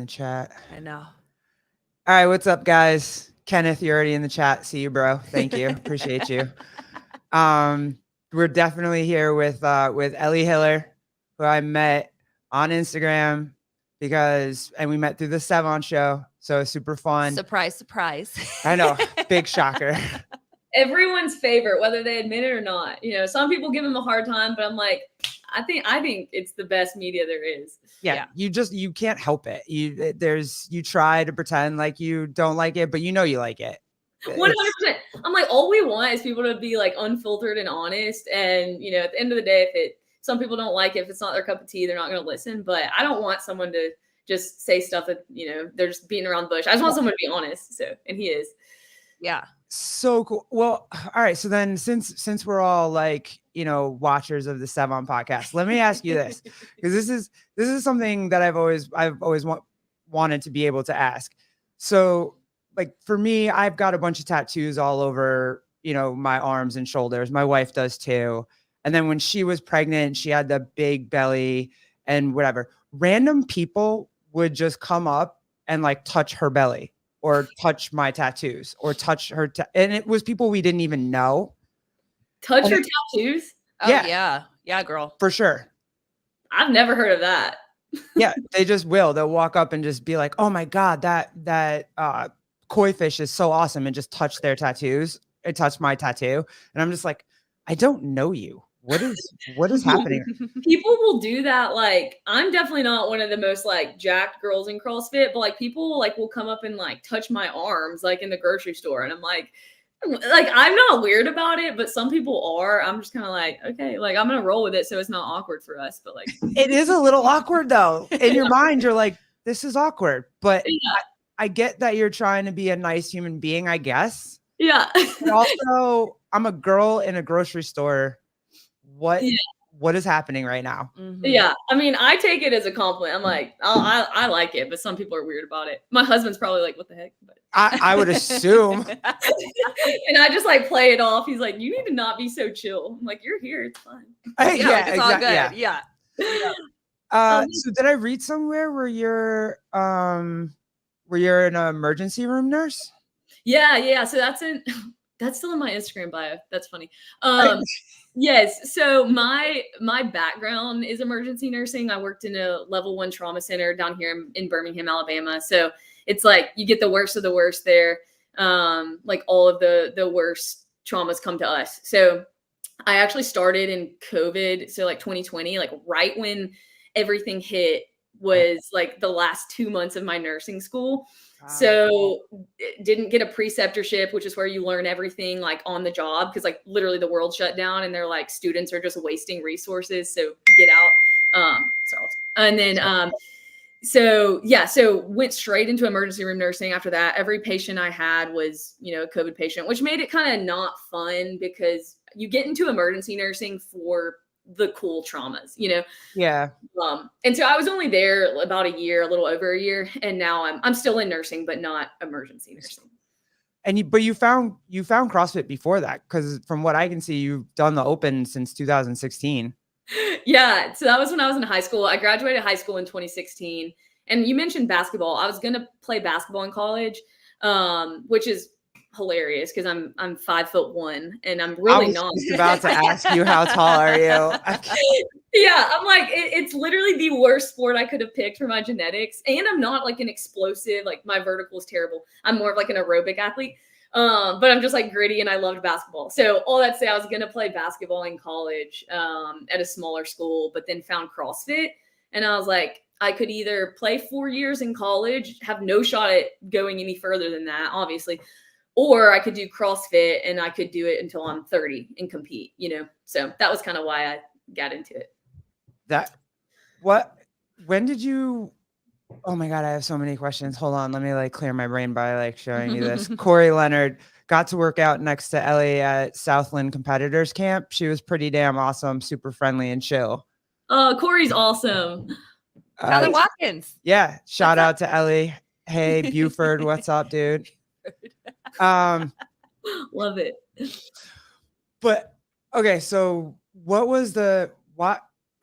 chat. I know. All right, what's up, guys? Kenneth, you're already in the chat. See you, bro. Thank you. Appreciate you. We're definitely here with Ellie Hiller, who I met on Instagram and we met through the Sevon show. So super fun. Surprise, surprise. I know, big shocker. Everyone's favorite, whether they admit it or not. You know, some people give him a hard time, but I'm like, I think it's the best media there is. Yeah. You can't help it. You try to pretend like you don't like it, but you know you like it. 100%. I'm like, all we want is people to be like unfiltered and honest. And you know, at the end of the day, some people don't like it, if it's not their cup of tea, they're not going to listen. But I don't want someone to just say stuff that, you know, they're just beating around the bush. I just want someone to be honest. So, and he is. Yeah. So cool. Well, all right. So then since we're all like, you know, watchers of the Sevon podcast, let me ask you this, because this is something that I've always wanted to be able to ask. So like for me, I've got a bunch of tattoos all over, you know, my arms and shoulders. My wife does too. And then when she was pregnant, she had the big belly and whatever. Random people would just come up and like touch her belly or touch my tattoos or touch her. And it was people we didn't even know. Touch her tattoos? Oh, yeah. Yeah, girl. For sure. I've never heard of that. Yeah, they just will. They'll walk up and just be like, oh my God, that koi fish is so awesome, and just touch their tattoos. It touched my tattoo. And I'm just like, I don't know you. What is happening? People will do that. Like, I'm definitely not one of the most like jacked girls in CrossFit, but like people like will come up and like touch my arms like in the grocery store. And I'm like I'm not weird about it, but some people are. I'm just kind of like, okay, like I'm gonna roll with it so it's not awkward for us. But like it is a little awkward though. In your mind, you're like, this is awkward. But yeah. I get that you're trying to be a nice human being, I guess. Yeah. But also, I'm a girl in a grocery store. What is happening right now? Mm-hmm. Yeah. I mean, I take it as a compliment. I'm like, I like it, but some people are weird about it. My husband's probably like, what the heck? But I would assume. And I just like play it off. He's like, you need to not be so chill. I'm like, you're here. It's fine. Yeah, it's all good. Yeah. So did I read somewhere where you're an emergency room nurse? Yeah. So that's still in my Instagram bio. That's funny. Yes. So my background is emergency nursing. I worked in a level 1 trauma center down here in Birmingham, Alabama. So it's like you get the worst of the worst there. Like all of the worst traumas come to us. So I actually started in COVID. So like 2020, like right when everything hit was like the last 2 months of my nursing school. So didn't get a preceptorship, which is where you learn everything like on the job. Cause like literally the world shut down and they're like, students are just wasting resources. So get out. And then, so went straight into emergency room nursing after that. Every patient I had was, you know, a COVID patient, which made it kind of not fun because you get into emergency nursing for the cool traumas, you know? Yeah. And so I was only there about a year, a little over a year. And now I'm still in nursing, but not emergency nursing. But you found CrossFit before that. Cause from what I can see, you've done the open since 2016. Yeah. So that was when I was in high school. I graduated high school in 2016. And you mentioned basketball. I was going to play basketball in college, which is hilarious because I'm 5'1" and I'm really not. I was about to ask you, how tall are you? Yeah, I'm like, it's literally the worst sport I could have picked for my genetics. And I'm not like an explosive, like my vertical is terrible. I'm more of like an aerobic athlete. But I'm just like gritty and I loved basketball. So all that to say, I was going to play basketball in college at a smaller school, but then found CrossFit. And I was like, I could either play 4 years in college, have no shot at going any further than that, obviously, or I could do CrossFit and I could do it until I'm 30 and compete, you know? So that was kind of why I got into it. When did you, oh my God, I have so many questions. Hold on. Let me like clear my brain by like showing you this. Corey Leonard got to work out next to Ellie at Southland Competitors Camp. She was pretty damn awesome, super friendly and chill. Oh, Corey's awesome. Ellie Watkins. Yeah. Shout out to Ellie. Hey, Buford. What's up, dude? Love it. But okay, so what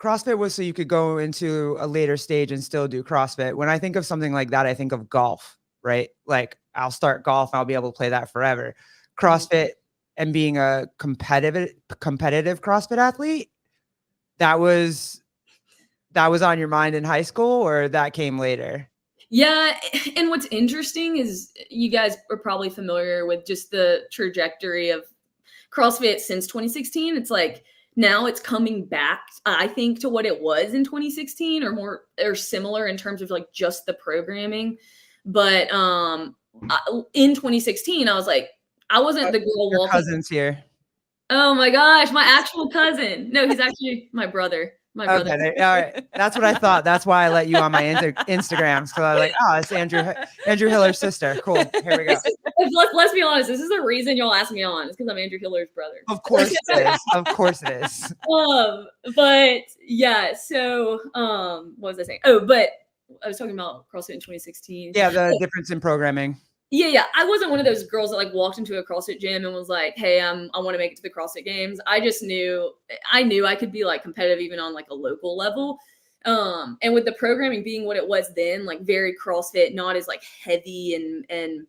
CrossFit was so you could go into a later stage and still do CrossFit. When I think of something like that, I think of golf, right? Like I'll start golf, I'll be able to play that forever. CrossFit and being a competitive CrossFit athlete, that was on your mind in high school, or that came later? Yeah, and what's interesting is you guys are probably familiar with just the trajectory of CrossFit since 2016. It's like now it's coming back, I think, to what it was in 2016 or more or similar in terms of like just the programming. But in 2016, I was like, I wasn't the girl Your walking. cousin's here. Oh my gosh, my actual cousin. No, he's actually my brother. My brother. Okay, all right. That's what I thought. That's why I let you on my Instagram. So I was like, oh, it's Andrew Hiller's sister. Cool. Here we go. Let's be honest. This is the reason y'all asked me on. It's because I'm Andrew Hiller's brother. Of course it is. Of course it is. But yeah. So, what was I saying? Oh, but I was talking about CrossFit in 2016. Yeah, the difference in programming. Yeah. I wasn't one of those girls that like walked into a CrossFit gym and was like, "Hey, I want to make it to the CrossFit Games." I just knew I could be like competitive even on like a local level. And with the programming being what it was then, like very CrossFit, not as like heavy and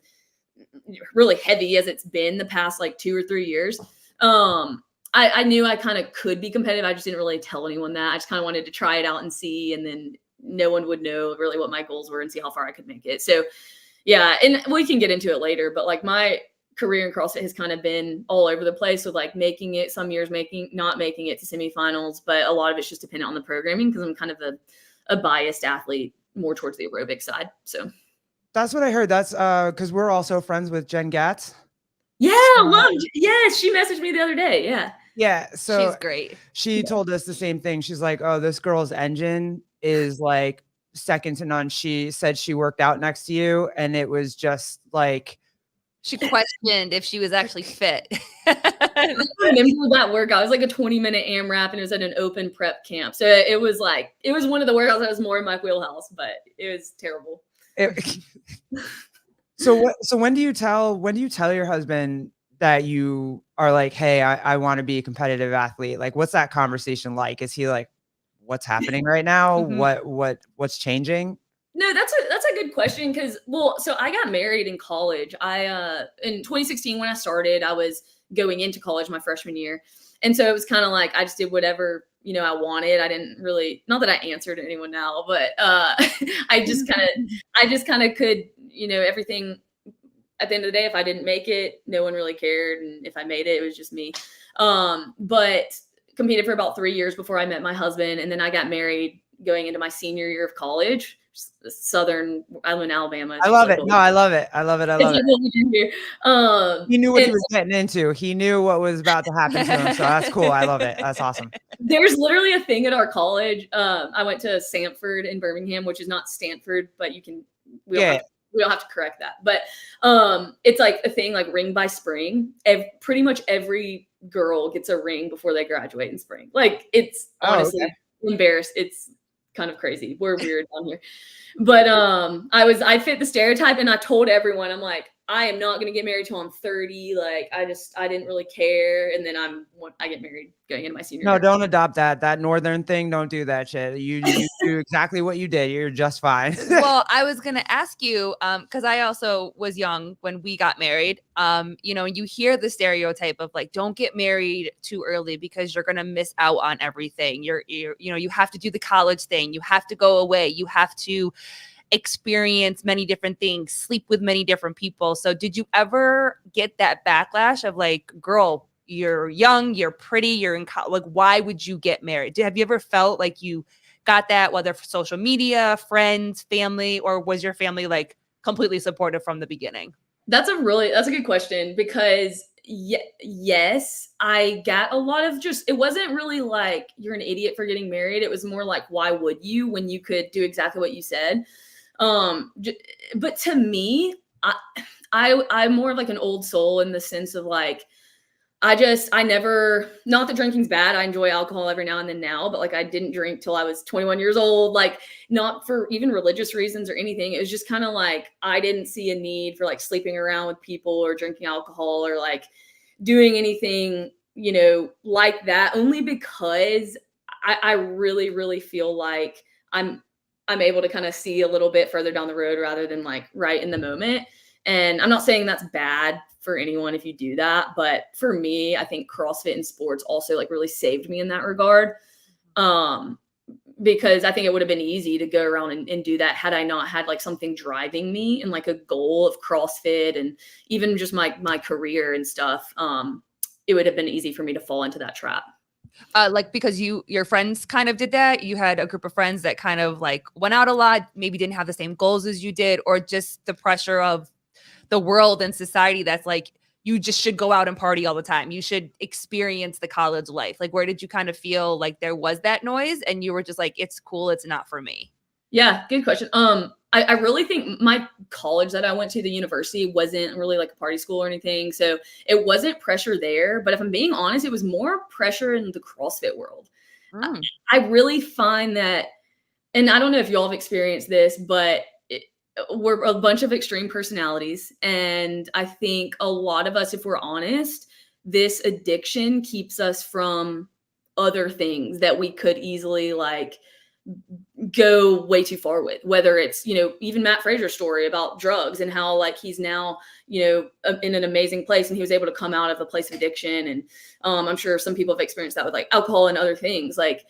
really heavy as it's been the past like 2 or 3 years. I knew I kind of could be competitive. I just didn't really tell anyone that. I just kind of wanted to try it out and see, and then no one would know really what my goals were and see how far I could make it. So yeah, and we can get into it later, but like my career in CrossFit has kind of been all over the place with like making it, some years not making it to semifinals, but a lot of it's just dependent on the programming because I'm kind of a biased athlete more towards the aerobic side. So that's what I heard. That's because we're also friends with Jen Gatz. Yeah, yes, she messaged me the other day. Yeah. Yeah, so she's great. She told us the same thing. She's like, "Oh, this girl's engine is like second to none." She said she worked out next to you, and it was just like she questioned if she was actually fit. I remember that workout. It was like a 20-minute AMRAP, and it was at an open prep camp. So it was one of the workouts that was more in my wheelhouse, but it was terrible. So when do you tell your husband that you are like, "Hey, I want to be a competitive athlete"? Like, what's that conversation like? Is he like, "What's happening right now? What's changing?" No, that's a good question because so I got married in college. I in 2016 when I started, I was going into college my freshman year, and so it was kind of like I just did whatever I wanted. I didn't really, not that I answered anyone now, but I just kind of could everything. At the end of the day, if I didn't make it, no one really cared, and if I made it, it was just me. But competed for about 3 years before I met my husband, and then I got married going into my senior year of college. I'm in Alabama. I love it. No, I love it. I love it. He knew what he was getting into. He knew what was about to happen to him. So that's cool. I love it. That's awesome. There's literally a thing at our college. I went to Sanford in Birmingham, which is not Stanford, but we don't have to correct that. But it's like a thing like ring by spring. Pretty much every girl gets a ring before they graduate in spring. Like it's honestly embarrassed. It's kind of crazy. We're weird down here. But I fit the stereotype, and I told everyone, I'm like, I am not going to get married till I'm 30. Like I didn't really care. And then I get married going into my senior year. No, don't adopt that northern thing. Don't do that shit. You do exactly what you did. You're just fine. Well, I was going to ask you, because I also was young when we got married. You hear the stereotype of like, don't get married too early because you're going to miss out on everything. You have to do the college thing. You have to go away. You have to experience many different things, sleep with many different people. So did you ever get that backlash of like, girl, you're young, you're pretty, you're in college, like, why would you get married? Have you ever felt like you got that, whether for social media, friends, family, or was your family like completely supportive from the beginning? That's a good question because yes, I got a lot of it wasn't really like you're an idiot for getting married. It was more like, why would you when you could do exactly what you said? But to me, I'm more of like an old soul in the sense of like, I never, not that drinking's bad. I enjoy alcohol every now and then now, but like I didn't drink till I was 21 years old, like not for even religious reasons or anything. It was just kind of like, I didn't see a need for like sleeping around with people or drinking alcohol or like doing anything, like that, only because I really, really feel like I'm able to kind of see a little bit further down the road rather than like right in the moment. And I'm not saying that's bad for anyone if you do that, but for me, I think CrossFit and sports also like really saved me in that regard. Because I think it would have been easy to go around and do that had I not had like something driving me and like a goal of CrossFit and even just my career and stuff. It would have been easy for me to fall into that trap. Like because your friends kind of did that. You had a group of friends that kind of like went out a lot, maybe didn't have the same goals as you did, or just the pressure of the world and society that's like, you just should go out and party all the time. You should experience the college life. Like, where did you kind of feel like there was that noise and you were just like, it's cool, it's not for me? Yeah, good question. I really think my college that I went to, the university, wasn't really like a party school or anything. So it wasn't pressure there. But if I'm being honest, it was more pressure in the CrossFit world. I really find that, and I don't know if y'all have experienced this, but we're a bunch of extreme personalities. And I think a lot of us, if we're honest, this addiction keeps us from other things that we could easily like go way too far with, whether it's, even Matt Fraser's story about drugs and how like he's now, in an amazing place and he was able to come out of a place of addiction. And I'm sure some people have experienced that with like alcohol and other things. Like,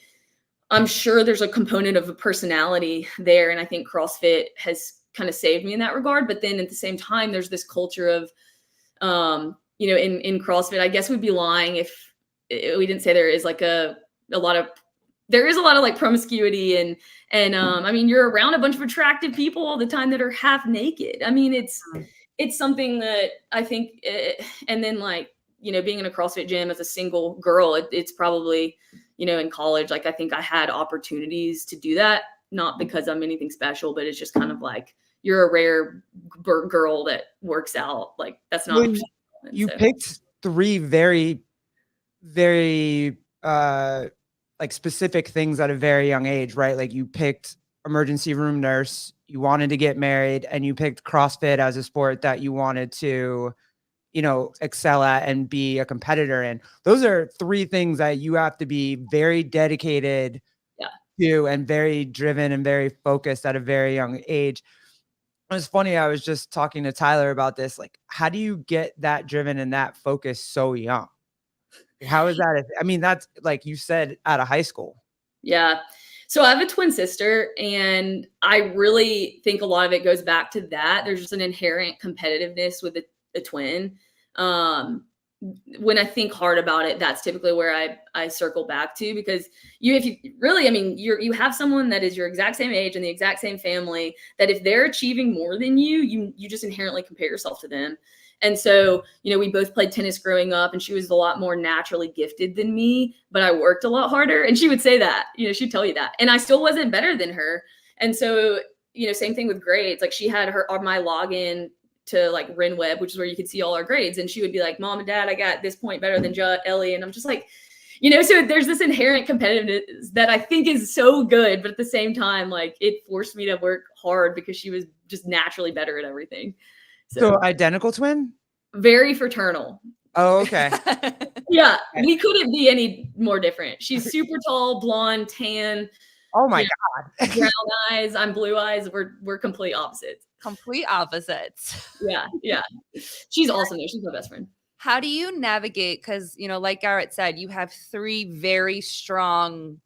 I'm sure there's a component of a personality there. And I think CrossFit has kind of saved me in that regard. But then at the same time, there's this culture of, in CrossFit, I guess we'd be lying if we didn't say there is like there is a lot of like promiscuity and I mean, you're around a bunch of attractive people all the time that are half naked. I mean, it's something that I think, and then like, being in a CrossFit gym as a single girl, it's probably, in college, like I think I had opportunities to do that, not because I'm anything special, but it's just kind of like, you're a rare girl that works out. Like that's not. You picked three very, very, like specific things at a very young age, right? Like you picked emergency room nurse, you wanted to get married, and you picked CrossFit as a sport that you wanted to, excel at and be a competitor in. Those are three things that you have to be very dedicated to and very driven and very focused at a very young age. It's funny. I was just talking to Tyler about this. Like, how do you get that driven and that focused so young? How is that? I mean, that's like you said, out of high school. Yeah. So I have a twin sister, and I really think a lot of it goes back to that. There's just an inherent competitiveness with a twin. When I think hard about it, that's typically where I circle back to, because if you really, I mean, you have someone that is your exact same age and the exact same family, that if they're achieving more than you just inherently compare yourself to them. And so, we both played tennis growing up, and she was a lot more naturally gifted than me, but I worked a lot harder. And she would say that, she'd tell you that. And I still wasn't better than her. And so, same thing with grades. Like she had my login to like RenWeb, which is where you could see all our grades. And she would be like, Mom and Dad, I got this point better than Ellie. And I'm just like, so there's this inherent competitiveness that I think is so good. But at the same time, like it forced me to work hard because she was just naturally better at everything. So identical twin? Very fraternal. Oh, okay. Yeah, we couldn't be any more different. She's super tall, blonde, tan. Oh my God. Brown eyes. I'm blue eyes. We're complete opposites. Complete opposites. Yeah. She's awesome though. She's my best friend. How do you navigate? Because, like Garrett said, you have three very strong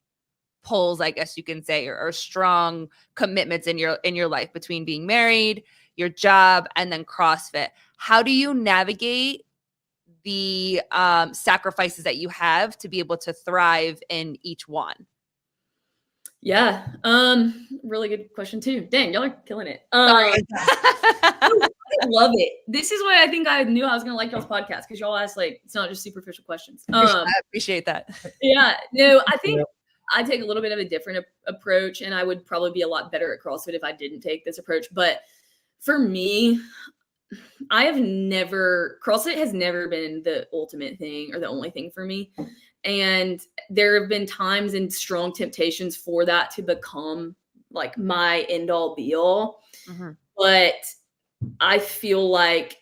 pulls, I guess you can say, or strong commitments in your life between being married, your job, and then CrossFit. How do you navigate the sacrifices that you have to be able to thrive in each one? Yeah. Really good question too. Dang, y'all are killing it. Sorry. I love it. This is why I think I knew I was gonna like y'all's podcast, because y'all ask like, it's not just superficial questions. I appreciate that. Yeah. No, I think I take a little bit of a different approach, and I would probably be a lot better at CrossFit if I didn't take this approach. But for me, CrossFit has never been the ultimate thing or the only thing for me. And there have been times and strong temptations for that to become like my end all be all. Mm-hmm. But I feel like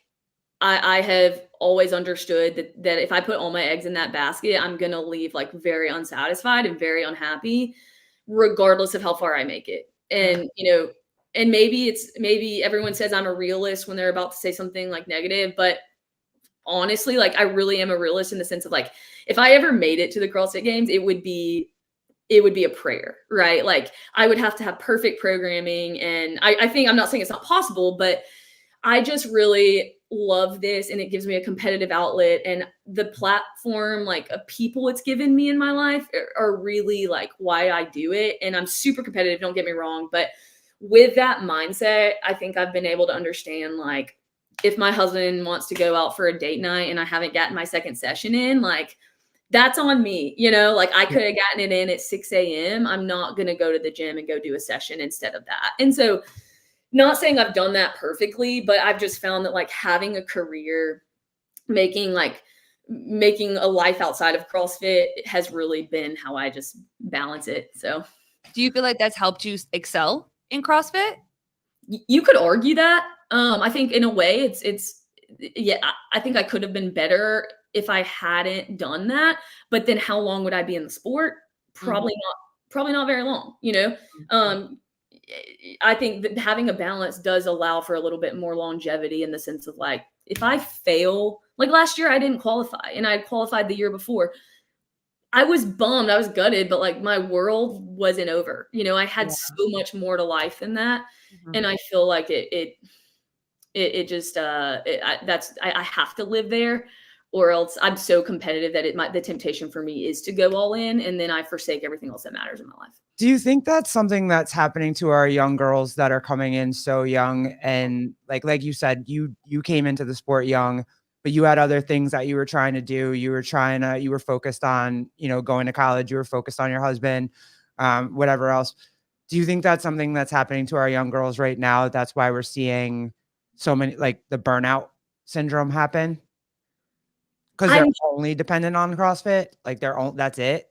I have always understood that if I put all my eggs in that basket, I'm gonna leave like very unsatisfied and very unhappy, regardless of how far I make it. And and maybe everyone says I'm a realist when they're about to say something like negative, but honestly, like I really am a realist in the sense of like if I ever made it to the CrossFit Games, it would be a prayer, right? Like I would have to have perfect programming. And I think I'm not saying it's not possible, but I just really love this and it gives me a competitive outlet. And the platform, like of people it's given me in my life are really like why I do it. And I'm super competitive, don't get me wrong. But with that mindset, I think I've been able to understand like if my husband wants to go out for a date night and I haven't gotten my second session in, like that's on me, like I could have gotten it in at 6 a.m. I'm not going to go to the gym and go do a session instead of that. And so not saying I've done that perfectly, but I've just found that like having a career, making a life outside of CrossFit has really been how I just balance it. So Do you feel like that's helped you excel in CrossFit? you could argue that. I think in a way yeah, I think I could have been better if I hadn't done that. But then how long would I be in the sport? Probably not very long, I think that having a balance does allow for a little bit more longevity in the sense of like, if I fail, like last year I didn't qualify and I had qualified the year before. I was bummed, I was gutted, but like my world wasn't over. I had so much more to life than that. And I feel like it just I have to live there or else I'm so competitive that the temptation for me is to go all in and then I forsake everything else that matters in my life. Do you think that's something that's happening to our young girls that are coming in so young? And like you said, you came into the sport young, but you had other things that you were trying to do. You were focused on, going to college. You were focused on your husband, whatever else. Do you think that's something that's happening to our young girls right now? That's why we're seeing so many, like the burnout syndrome happen? Because they're I'm only dependent on CrossFit. Like that's it.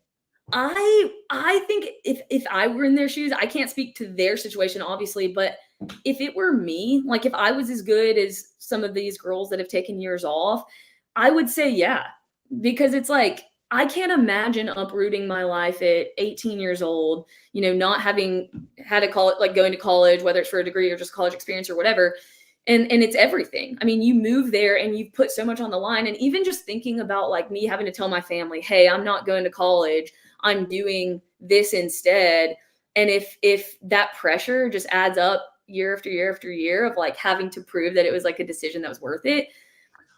I think if I were in their shoes, I can't speak to their situation obviously, but if it were me, like if I was as good as some of these girls that have taken years off, I would say yeah, because it's like I can't imagine uprooting my life at 18 years old, not having had a call like going to college, whether it's for a degree or just college experience or whatever. And it's everything. I mean, you move there and you've put so much on the line. And even just thinking about like me having to tell my family, hey, I'm not going to college. I'm doing this instead. And if that pressure just adds up year after year after year of like having to prove that it was like a decision that was worth it,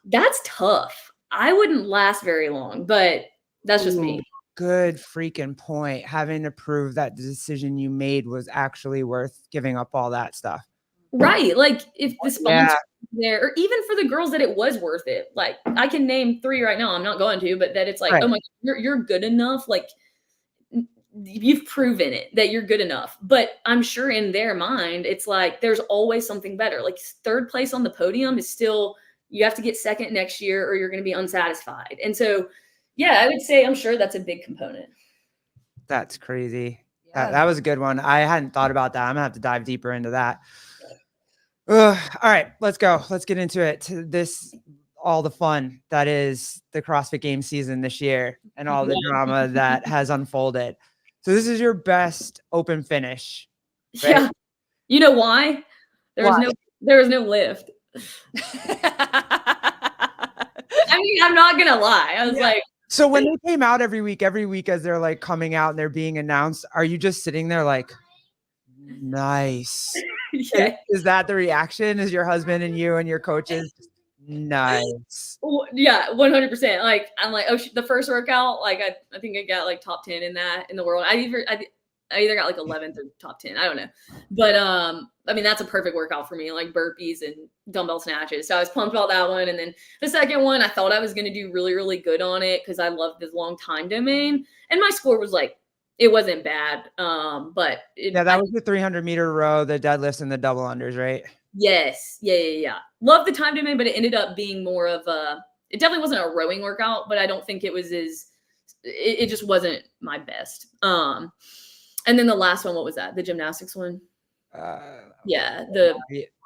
that's tough. I wouldn't last very long, but that's just me. Ooh, good freaking point. Having to prove that the decision you made was actually worth giving up all that stuff. Right. Like if the sponsor Yeah. there, or even for the girls that it was worth it. Like I can name 3 right now. I'm not going to, but that it's like, Right. oh my, you're good enough. Like you've proven it that you're good enough. But I'm sure in their mind, it's like there's always something better. Like third place on the podium is still, you have to get second next year or you're going to be unsatisfied. And so, yeah, I would say I'm sure that's a big component. That's crazy. Yeah. That was a good one. I hadn't thought about that. I'm gonna have to dive deeper into that. All right, let's go. Let's get into it. All the fun that is the CrossFit Games season this year and all the drama that has unfolded. So this is your best open finish. Right? Yeah. You know why? There was no lift. I mean, I'm not gonna lie. I was like, so when they came out every week as they're like coming out and they're being announced, are you just sitting there like, nice? yeah. Is that the reaction? Is your husband and you and your coaches nice? Yeah, 100%. Like I'm like, oh, the first workout, like I think I got like top 10 in the world. I either got like 11th or top 10. I don't know, but I mean that's a perfect workout for me, like burpees and dumbbell snatches. So I was pumped about that one, and then the second one, I thought I was gonna do really really good on it because I love this long time domain, and my score was like it wasn't bad, but that was the 300-meter row, the deadlifts, and the double unders, right? Yes. Yeah. Love the time domain, but it ended up being more of it definitely wasn't a rowing workout, but I don't think it was it just wasn't my best. And then the last one, what was that? The gymnastics one? Yeah.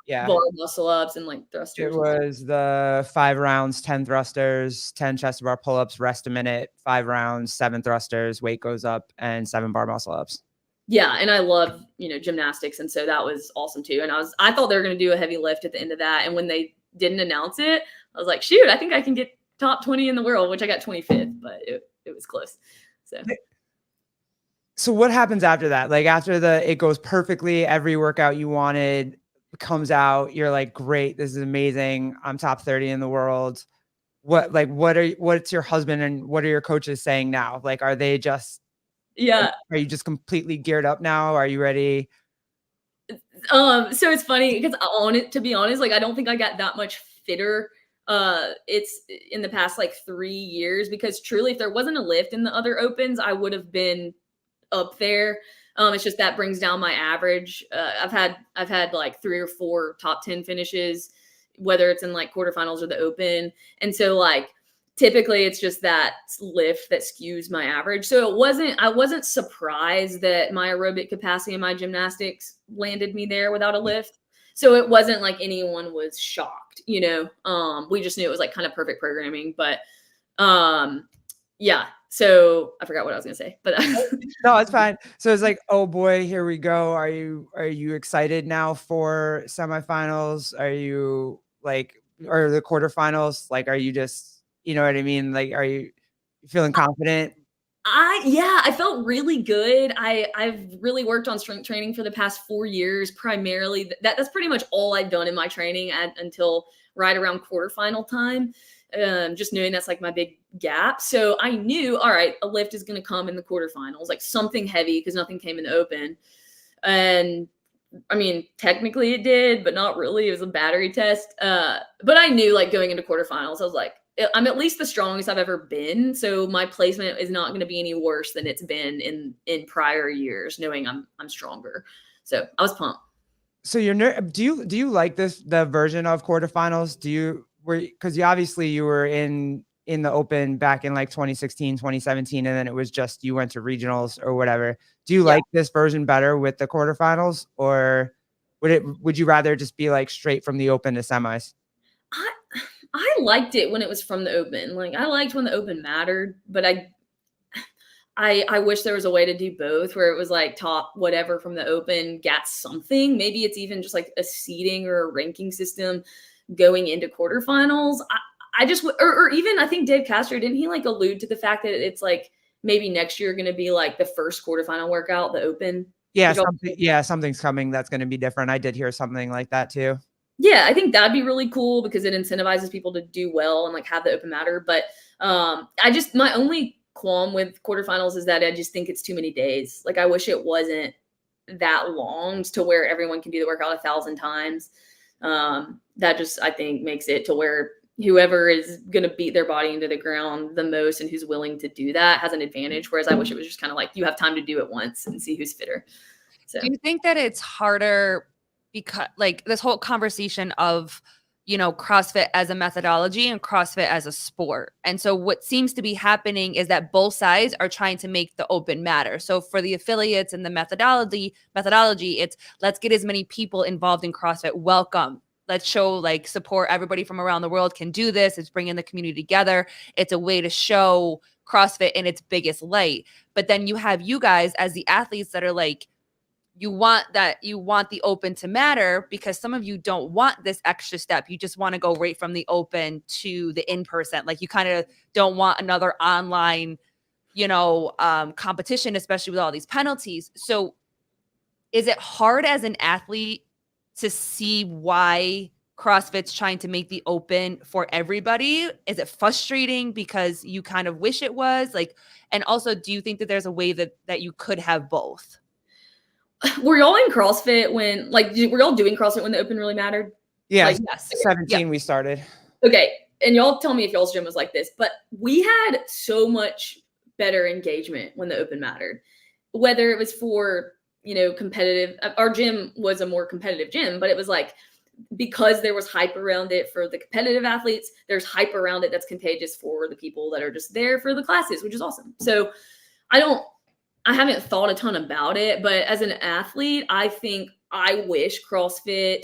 Yeah. bar muscle ups and like It thrusters. was the 5 rounds, 10 thrusters, 10 chest to bar pull-ups, rest a minute, 5 rounds, 7 thrusters, weight goes up, and 7 bar muscle ups. Yeah, and I love, gymnastics, and so that was awesome too. And I thought they were going to do a heavy lift at the end of that, and when they didn't announce it, I was like, shoot, I think I can get top 20 in the world, which I got 25th, but it was close. So what happens after that? Like after it goes perfectly, every workout you wanted comes out, you're like, great, this is amazing. I'm top 30 in the world. What's your husband and what are your coaches saying now? Like, are they just, Yeah. are you just completely geared up now? Are you ready? So it's funny because to be honest, like I don't think I got that much fitter. It's in the past like 3 years, because truly, if there wasn't a lift in the other opens, I would have been up there. It's just that brings down my average. I've had like 3 or 4 top 10 finishes, whether it's in like quarterfinals or the open. And so like typically it's just that lift that skews my average. So I wasn't surprised that my aerobic capacity and my gymnastics landed me there without a lift. So it wasn't like anyone was shocked, we just knew it was like kind of perfect programming, but yeah. So I forgot what I was gonna say, but No, it's fine. So it's like, oh boy, here we go. Are you excited now for semifinals? Are you like, or the quarterfinals? Like, are you just, you know what I mean? Like, are you feeling confident? I felt really good. I've really worked on strength training for the past 4 years, primarily. That's pretty much all I've done in my training until right around quarterfinal time. Just knowing that's like my big gap. So I knew, all right, a lift is going to come in the quarterfinals, like something heavy, because nothing came in the open. And I mean, technically it did, but not really. It was a battery test. But I knew, like, going into quarterfinals, I was like, I'm at least the strongest I've ever been. So my placement is not going to be any worse than it's been in prior years, knowing I'm stronger. So I was pumped. So do you like the version of quarterfinals? Because you were in the open back in like 2016, 2017, and then it was just you went to regionals or whatever. Do you Yeah. like this version better with the quarterfinals, or would you rather just be like straight from the open to semis? I liked it when it was from the open. Like I liked when the open mattered, but I wish there was a way to do both, where it was like top whatever from the open got something. Maybe it's even just like a seeding or a ranking system going into quarterfinals. I just, or even I think Dave Castro, didn't he like allude to the fact that it's like maybe next year going to be like the first quarterfinal workout, the open? Yeah, something's coming that's going to be different. I did hear something like that too. Yeah, I think that'd be really cool because it incentivizes people to do well and like have the open matter. But my only qualm with quarterfinals is that I just think it's too many days. Like I wish it wasn't that long to where everyone can do the workout 1,000 times. That just, I think, makes it to where whoever is going to beat their body into the ground the most and who's willing to do that has an advantage. Whereas I wish it was just kind of like you have time to do it once and see who's fitter. So do you think that it's harder because like this whole conversation of, CrossFit as a methodology and CrossFit as a sport? And so what seems to be happening is that both sides are trying to make the open matter. So for the affiliates and the methodology, it's let's get as many people involved in CrossFit. Welcome. Let's show like support. Everybody from around the world can do this. It's bringing the community together. It's a way to show CrossFit in its biggest light. But then you have you guys as the athletes that are like, you want the open to matter because some of you don't want this extra step. You just want to go right from the open to the in-person. Like you kind of don't want another online, competition, especially with all these penalties. So is it hard as an athlete to see why CrossFit's trying to make the open for everybody? Is it frustrating because you kind of wish it was like, and also do you think that there's a way that you could have both? Were y'all in CrossFit were y'all doing CrossFit when the open really mattered? Yeah, Like, Yes. 17 we started. Okay. And y'all tell me if y'all's gym was like this, but we had so much better engagement when the open mattered. Whether it was for, competitive, our gym was a more competitive gym, but it was like, because there was hype around it for the competitive athletes, there's hype around it that's contagious for the people that are just there for the classes, which is awesome. So I haven't thought a ton about it, but as an athlete, I think I wish CrossFit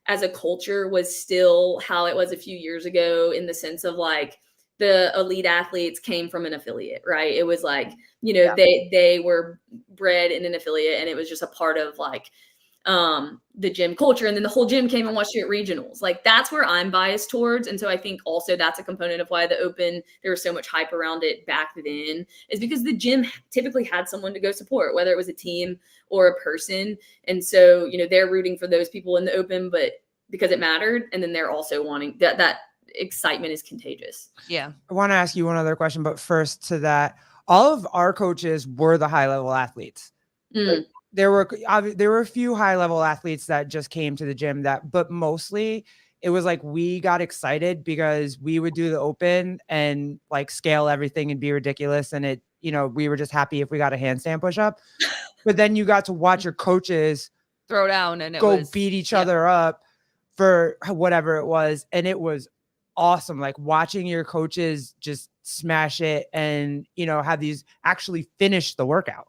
as a culture was still how it was a few years ago, in the sense of like the elite athletes came from an affiliate, right? It was like, you know, they were bred in an affiliate, and it was just a part of like the gym culture. And then the whole gym came and watched you at regionals. Like that's where I'm biased towards. And so I think also that's a component of why the Open, there was so much hype around it back then, is because the gym typically had someone to go support, whether it was a team or a person. And so, you know, they're rooting for those people in the Open, but because it mattered. And then they're also wanting that excitement is contagious. Yeah. I want to ask you one other question, but first to that, all of our coaches were the high level athletes. Like, there were a few high level athletes that just came to the gym but mostly it was like we got excited because we would do the Open and like scale everything and be ridiculous. And it, you know, we were just happy if we got a handstand push up, but then you got to watch your coaches throw down and beat each other up for whatever it was. And it was awesome. Like watching your coaches just smash it and, you know, have these actually finish the workout.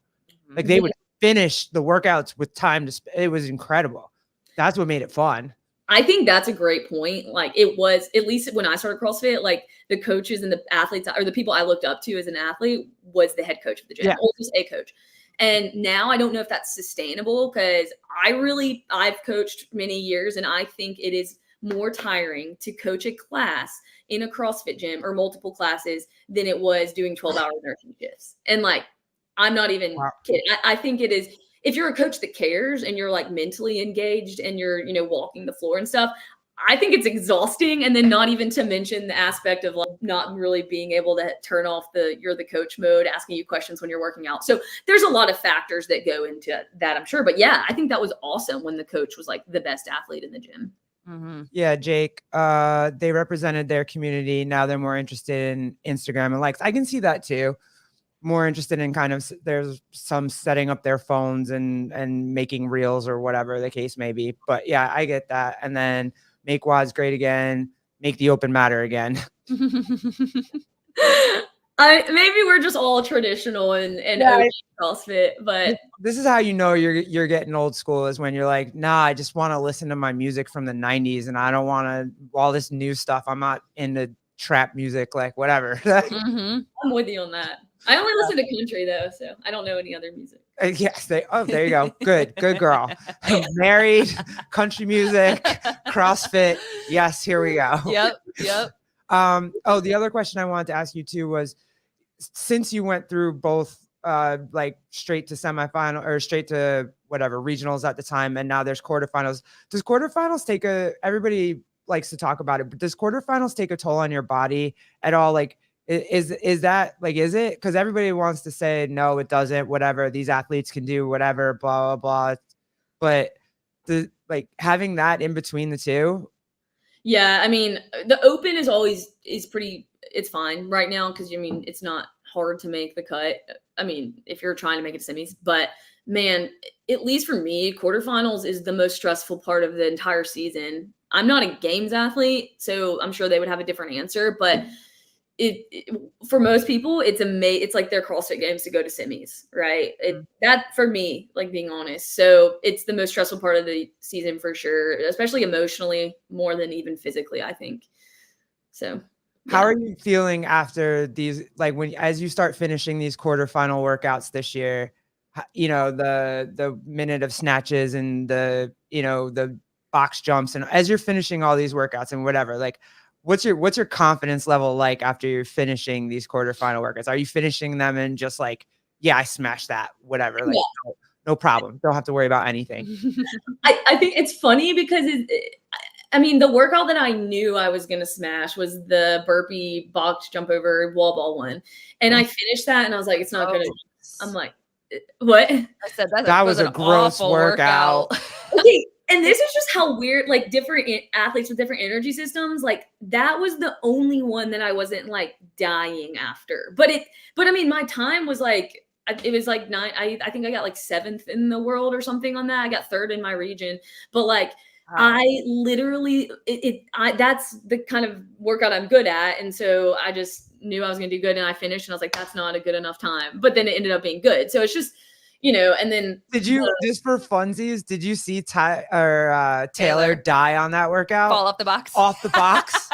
Like they would finish the workouts with time to it was incredible. That's what made it fun. I think that's a great point. Like it was, at least when I started CrossFit, like the coaches and the athletes or the people I looked up to as an athlete was the head coach of the gym, or just a coach. And now I don't know if that's sustainable, because I've coached many years, and I think it is more tiring to coach a class in a CrossFit gym or multiple classes than it was doing 12-hour nursing shifts. And like, I'm not even kidding. I think it is, if you're a coach that cares and you're like mentally engaged and you're, you know, walking the floor and stuff, I think it's exhausting. And then not even to mention the aspect of like not really being able to turn off you're the coach mode, asking you questions when you're working out. So there's a lot of factors that go into that, I'm sure. But yeah, I think that was awesome when the coach was like the best athlete in the gym. Mm-hmm. Yeah, Jake, they represented their community. Now they're more interested in Instagram and likes. I can see that too. More interested in kind of, there's some setting up their phones and making reels or whatever the case may be. But yeah, I get that. And then make WODs great again, make the Open matter again. Maybe we're just all traditional and CrossFit, but this is how you know you're getting old school, is when you're like, nah, I just want to listen to my music from the 90s and I don't want to all this new stuff. I'm not into trap music, like whatever. Mm-hmm. I'm with you on that. I only listen to country though, so I don't know any other music. Yes, there you go. Good girl. Married, country music, CrossFit. Yes, here we go. Yep. Oh, the other question I wanted to ask you too was, since you went through both like straight to semifinal or straight to whatever regionals at the time, and now there's quarterfinals. Does quarterfinals take everybody likes to talk about it, but does quarterfinals take a toll on your body at all? Like, is that like, is it? Because everybody wants to say no, it doesn't, whatever, these athletes can do whatever, blah blah blah, but like having that in between the two. Yeah, I mean, the Open is pretty, it's fine right now, because I mean, it's not hard to make the cut. I mean, if you're trying to make it semis, but man, at least for me, quarterfinals is the most stressful part of the entire season. I'm not a games athlete, so I'm sure they would have a different answer, but it for most people, it's like their CrossFit games to go to semis, right? That for me, like being honest. So it's the most stressful part of the season for sure, especially emotionally more than even physically, I think. So how are you feeling after these, like as you start finishing these quarterfinal workouts this year, you know, the minute of snatches and the box jumps, and as you're finishing all these workouts and whatever, like what's your confidence level like after you're finishing these quarterfinal workouts? Are you finishing them and just like, yeah, I smashed that, whatever, like no problem, don't have to worry about anything? I think it's funny because I mean, the workout that I knew I was going to smash was the burpee box jump over wall ball one. And I finished that and I was like, it's not going to, I'm like, what? I said that was a gross workout. Okay. And this is just how weird, like different athletes with different energy systems, like that was the only one that I wasn't like dying after. But I mean, my time was like, it was like 9. I think I got like 7th in the world or something on that. I got 3rd in my region, but like, I literally, that's the kind of workout I'm good at. And so I just knew I was going to do good, and I finished and I was like, that's not a good enough time, but then it ended up being good. So it's just, and then Did you, just for funsies, did you see Taylor Taylor. die on that workout? Fall off the box. Off the box?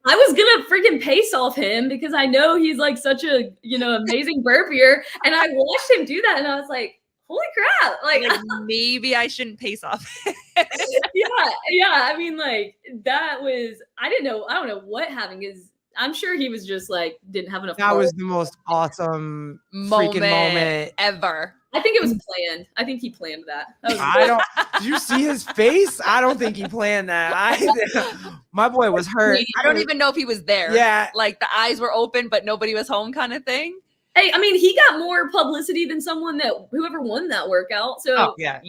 I was gonna freaking pace off him because I know he's like such a amazing burpier, and I watched him do that, and I was like, holy crap! Like maybe I shouldn't pace off. yeah. I mean, like that was I don't know what having is. I'm sure he was just like didn't have enough. That was the most awesome freaking moment ever. I think it was planned. I think he planned that. Did you see his face? I don't think he planned that. My boy was hurt. I don't even know if he was there. Yeah. Like the eyes were open, but nobody was home kind of thing. Hey, I mean, he got more publicity than whoever won that workook. So yeah.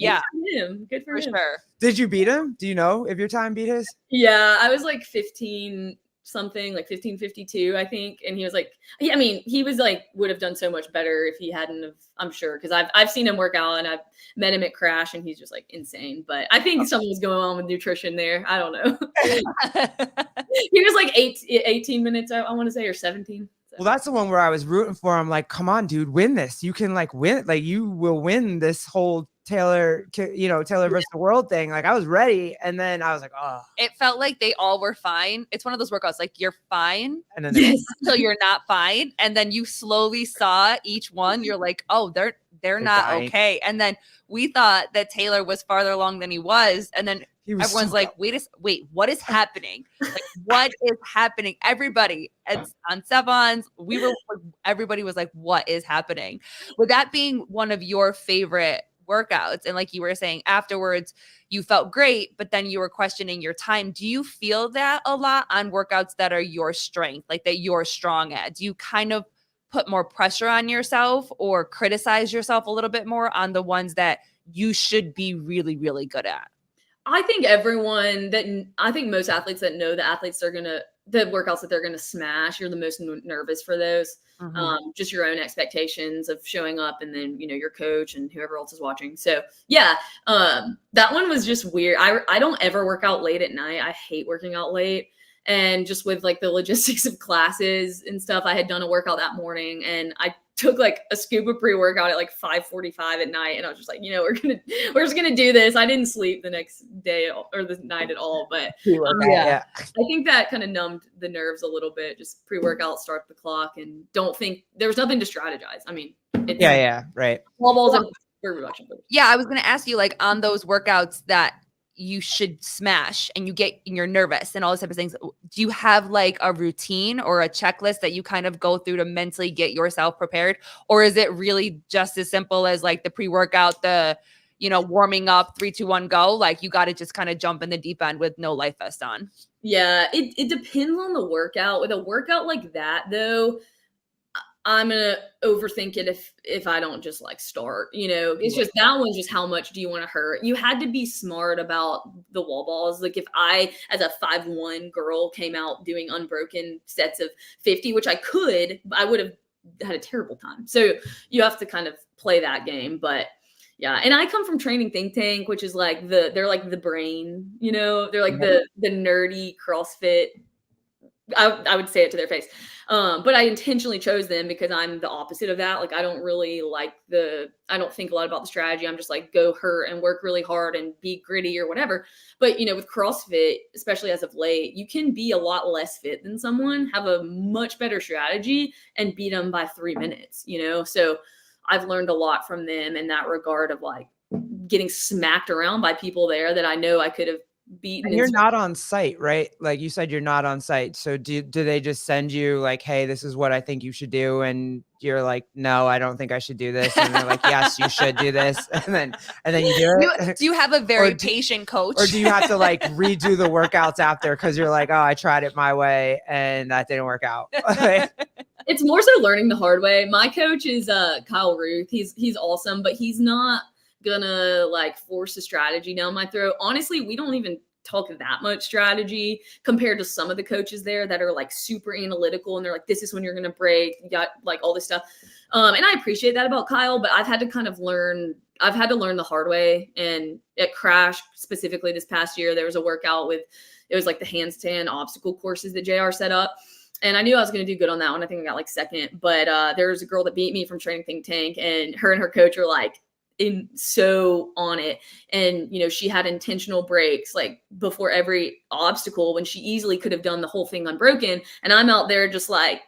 Good for him. Sure. Did you beat him? Do you know if your time beat his? Yeah, I was like 15 something, like 15:52, I think. And he was like, I mean, he was like, would have done so much better if he hadn't have, I'm sure. Cause I've seen him work out and I've met him at Crash and he's just like insane. But I think something was going on with nutrition there. I don't know. He was like 18 minutes, I want to say, or 17. Well, that's the one where I was rooting for him. Like, come on, dude, win this. You can like win. Like, you will win this whole Taylor versus the world thing. Like, I was ready, and then I was like, oh. It felt like they all were fine. It's one of those workouts like you're fine, and then until you're not fine, and then you slowly saw each one. You're like, oh, they're not dying. okay. And then we thought that Taylor was farther along than he was, and then everyone's like, wait, what is happening? Like, what is happening? Everybody on Sevons, everybody was like, what is happening? With that being one of your favorite workouts, and like you were saying afterwards, you felt great, but then you were questioning your time. Do you feel that a lot on workouts that are your strength, like that you're strong at? Do you kind of put more pressure on yourself or criticize yourself a little bit more on the ones that you should be really, really good at? I think most athletes that know the workouts that they're gonna smash, you're the most nervous for those. Mm-hmm. Just your own expectations of showing up, and then your coach and whoever else is watching. So yeah, that one was just weird. I don't ever work out late at night. I hate working out late. And just with like the logistics of classes and stuff, I had done a workout that morning, and I took like a scoop of pre-workout at like 5:45 at night, and I was just like, we're just gonna do this. I didn't sleep the next day or the night at all, but yeah, I think that kind of numbed the nerves a little bit. Just pre-workout, start the clock, and don't think there was nothing to strategize. I mean, it's right. Ball balls and reduction. Yeah, I was gonna ask you, like, on those workouts that you should smash and you're nervous and all those type of things, do you have like a routine or a checklist that you kind of go through to mentally get yourself prepared? Or is it really just as simple as like the pre-workout, the warming up, 3, 2, 1, go? Like, you got to just kind of jump in the deep end with no life vest on? Yeah, it depends on the workout. With a workout like that, though, I'm gonna overthink it if I don't just like start. It's just that one's just how much do you want to hurt? You had to be smart about the wall balls. Like, if I, as a 5'1" girl, came out doing unbroken sets of 50, which I could, I would have had a terrible time. So you have to kind of play that game. But yeah, and I come from Training Think Tank, which is like they're like the brain. They're like the nerdy CrossFit. I would say it to their face. But I intentionally chose them because I'm the opposite of that. Like, I don't really I don't think a lot about the strategy. I'm just like, go hurt and work really hard and be gritty or whatever. But, with CrossFit, especially as of late, you can be a lot less fit than someone, have a much better strategy, and beat them by 3 minutes, So I've learned a lot from them in that regard of like getting smacked around by people there that I know I could have beaten. And you're not on site, right? Like you said, you're not on site. So do they just send you like, hey, this is what I think you should do? And you're like, no, I don't think I should do this. And they're like, yes, you should do this. And then you do it. Do you have a very patient coach? Or do you have to like redo the workouts after? Cause you're like, oh, I tried it my way and that didn't work out. It's more so learning the hard way. My coach is Kyle Ruth. He's awesome, but he's not gonna like force a strategy down my throat. Honestly, we don't even talk that much strategy compared to some of the coaches there that are like super analytical, and they're like, this is when you're gonna break, you got like all this stuff. And I appreciate that about Kyle, but I've had to learn the hard way. And at Crash specifically this past year, there was a workout it was like the handstand obstacle courses that JR set up. And I knew I was going to do good on that one. I think I got like second, but there was a girl that beat me from Training Think Tank, and her coach were like, so on it. And, you know, she had intentional breaks like before every obstacle when she easily could have done the whole thing unbroken. And I'm out there just like,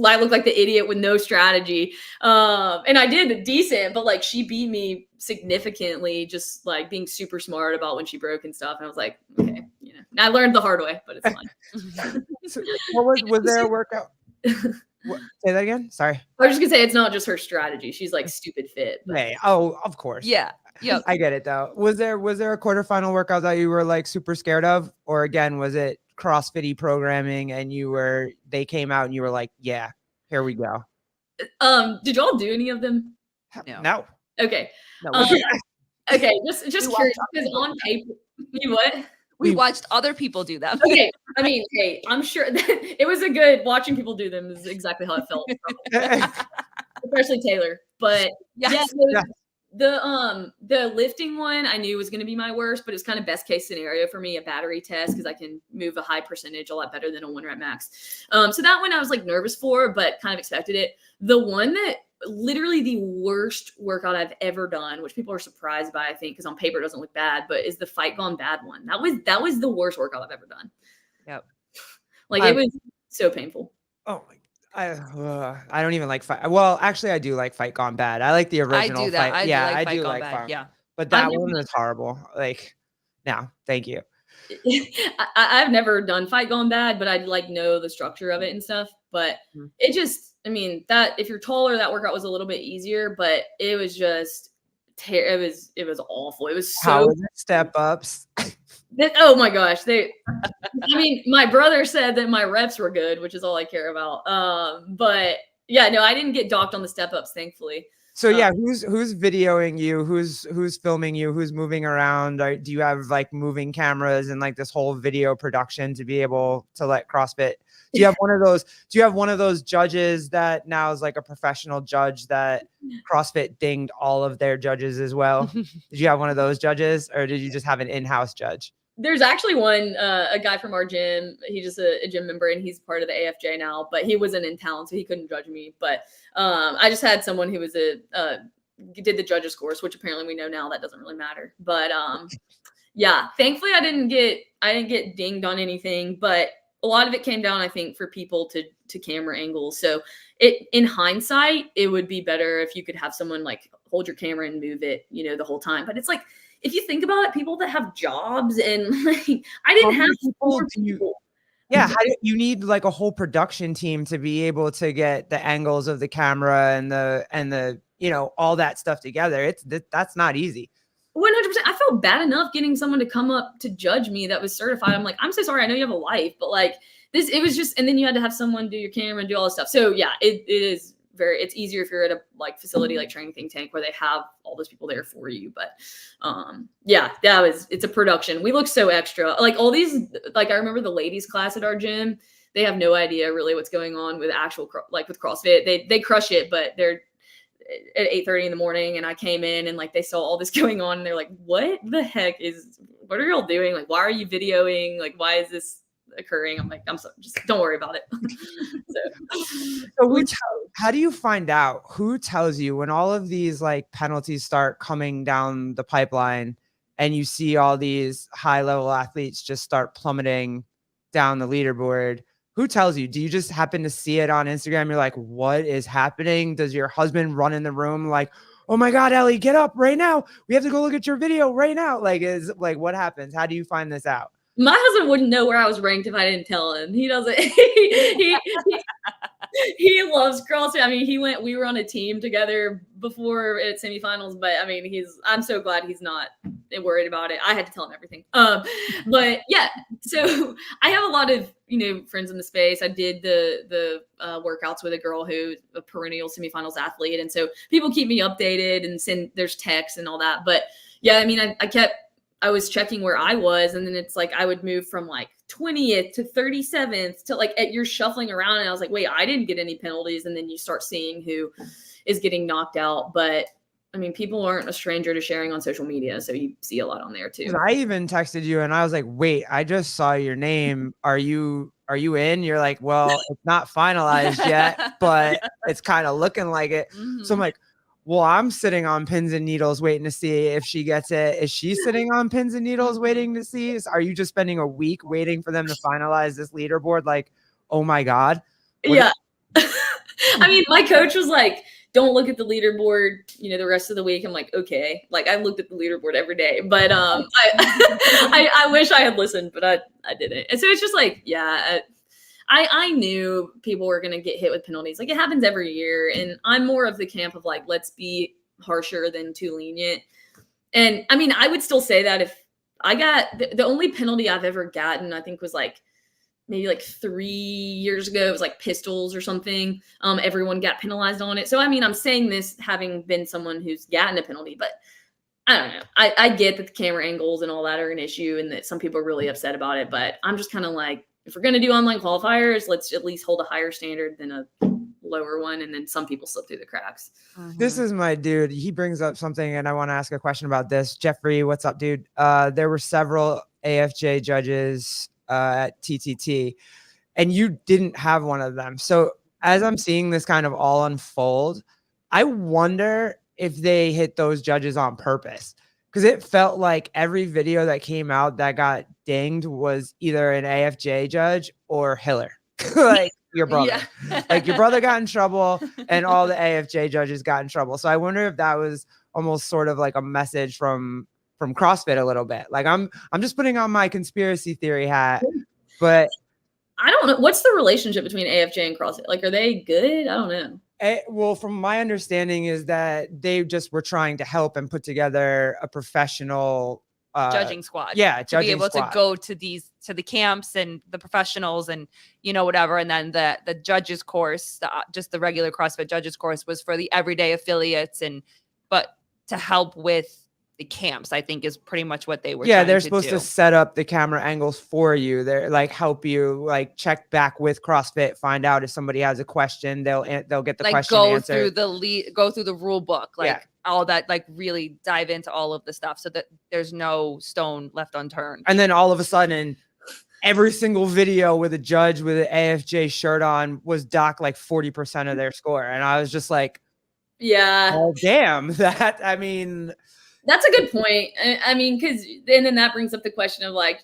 I look like the idiot with no strategy. And I did decent, but like she beat me significantly, just like being super smart about when she broke and stuff. And I was like, okay, you know, I learned the hard way, but it's fine. So was there a workout? Say that again. Sorry. I was just gonna say it's not just her strategy. She's like stupid fit. But. Hey, oh, of course. Yeah. Yep. I get it though. Was there a quarterfinal workout that you were like super scared of, or again was it CrossFit programming and they came out and you were like, yeah, here we go? Did y'all do any of them? No. Okay. No. Okay. Just curious because on paper, you what? We watched other people do them. Okay. I mean, hey, I'm sure that it was a good watching people do them is exactly how it felt. Especially Taylor. But Yes. the lifting one I knew was going to be my worst, but it's kind of best case scenario for me, a battery test, because I can move a high percentage a lot better than a 1 rep max. So that one I was like nervous for, but kind of expected it. The one that literally the worst workout I've ever done, which people are surprised by, I think, because on paper it doesn't look bad, but is the Fight Gone Bad one. That was the worst workout I've ever done. Yep. Like it was so painful. Oh my. I don't even like fight. Well, actually, I do like Fight Gone Bad. I like the original. I do that. Fight. I do like Bad. Yeah, but that one was horrible. Like, no, thank you. I've never done Fight Gone Bad, but I like know the structure of it and stuff. But it just, I mean, that if you're taller, that workout was a little bit easier. But it was just, it was awful. It was so. How was it? Step ups. Oh my gosh, I mean, my brother said that my reps were good, which is all I care about. But yeah, no, I didn't get docked on the step ups, thankfully. So yeah, who's videoing you? Who's filming you? Who's moving around? Do you have like moving cameras and like this whole video production to be able to let CrossFit? Do you have one of those? Do you have one of those judges that now is like a professional judge that CrossFit dinged all of their judges as well? Did you have one of those judges, or did you just have an in-house judge? There's actually one, a guy from our gym. He's just a gym member and he's part of the AFJ now, but he wasn't in town, so he couldn't judge me. But I just had someone who was did the judges course, which apparently we know now that doesn't really matter. But yeah, thankfully I didn't get dinged on anything, but a lot of it came down, I think, for people to camera angles. So in hindsight, it would be better if you could have someone like hold your camera and move it, you know, the whole time. But it's like, if you think about it, people that have jobs and like, I didn't have people. Yeah, you need like a whole production team to be able to get the angles of the camera and the you know, all that stuff together. That's not easy. 100%. I felt bad enough getting someone to come up to judge me that was certified. I'm like, I'm so sorry. I know you have a life, but like this, it was just, and then you had to have someone do your camera and do all this stuff. So yeah, it's easier if you're at a like facility like Training Think Tank where they have all those people there for you. But yeah, it's a production. We look so extra. Like all these, like I remember the ladies class at our gym, they have no idea really what's going on with actual, like with CrossFit. They crush it, but they're at 8:30 in the morning and I came in and like they saw all this going on and they're like, what the heck what are y'all doing? Like, why are you videoing? Like, why is this occurring? I'm like, I'm sorry, just don't worry about it. So how do you find out? Who tells you when all of these like penalties start coming down the pipeline and you see all these high level athletes just start plummeting down the leaderboard? Who tells you? Do you just happen to see it on Instagram? You're like, what is happening? Does your husband run in the room like, oh my God, Ellie, get up right now. We have to go look at your video right now. Like, what happens? How do you find this out? My husband wouldn't know where I was ranked if I didn't tell him. He doesn't. He loves CrossFit. I mean, we were on a team together before at semifinals, but I mean, I'm so glad he's not worried about it. I had to tell him everything. But yeah, so I have a lot of, you know, friends in the space. I did the workouts with a girl who's a perennial semifinals athlete. And so people keep me updated and there's texts and all that. But yeah, I mean, I was checking where I was, and then it's like I would move from like 20th to 37th to like you're shuffling around, and I was like, wait, I didn't get any penalties, and then you start seeing who is getting knocked out. But I mean, people aren't a stranger to sharing on social media, so you see a lot on there too. I even texted you, and I was like, wait, I just saw your name. Are you in? You're like, well, it's not finalized yet, but it's kind of looking like it. So I'm like, well, I'm sitting on pins and needles waiting to see if she gets it. Is she sitting on pins and needles waiting to see? Are you just spending a week waiting for them to finalize this leaderboard? Like, oh my God. Yeah. I mean, my coach was like, don't look at the leaderboard, the rest of the week. I'm like, okay. Like I looked at the leaderboard every day, but I wish I had listened, but I didn't. And so it's just like, yeah, I knew people were going to get hit with penalties. Like it happens every year. And I'm more of the camp of like, let's be harsher than too lenient. And I mean, I would still say that if I got the only penalty I've ever gotten, I think was like maybe like 3 years ago, it was like pistols or something. Everyone got penalized on it. So, I mean, I'm saying this having been someone who's gotten a penalty, but I don't know. I get that the camera angles and all that are an issue and that some people are really upset about it, but I'm just kind of like, if we're going to do online qualifiers, let's at least hold a higher standard than a lower one. And then some people slip through the cracks. This is my dude. He brings up something and I want to ask a question about this. Jeffrey, what's up, dude? There were several AFJ judges at TTT and you didn't have one of them. So as I'm seeing this kind of all unfold, I wonder if they hit those judges on purpose. Because it felt like every video that came out that got dinged was either an AFJ judge or Hiller, like your brother. Yeah. Like your brother got in trouble and all the AFJ judges got in trouble. So I wonder if that was almost sort of like a message from CrossFit a little bit. Like I'm just putting on my conspiracy theory hat, but I don't know. What's the relationship between AFJ and CrossFit? Like, are they good? I don't know. Well, from my understanding is that they just were trying to help and put together a professional judging squad. Yeah, to be able to go to the camps and the professionals and whatever. And then the judges course, just the regular CrossFit judges course was for the everyday affiliates but to help with the camps, I think is pretty much what they were. Yeah, they're supposed to set up the camera angles for you. They're like help you like check back with CrossFit, find out if somebody has a question. They'll get the like question go answered. go through the rule book, like Yeah. all that, like really dive into all of the stuff so that there's no stone left unturned. And then all of a sudden, every single video with a judge with an AFJ shirt on was docked like 40% of their score, and I was just like, yeah, oh damn, that I mean. That's a good point. I mean, and then that brings up the question of like,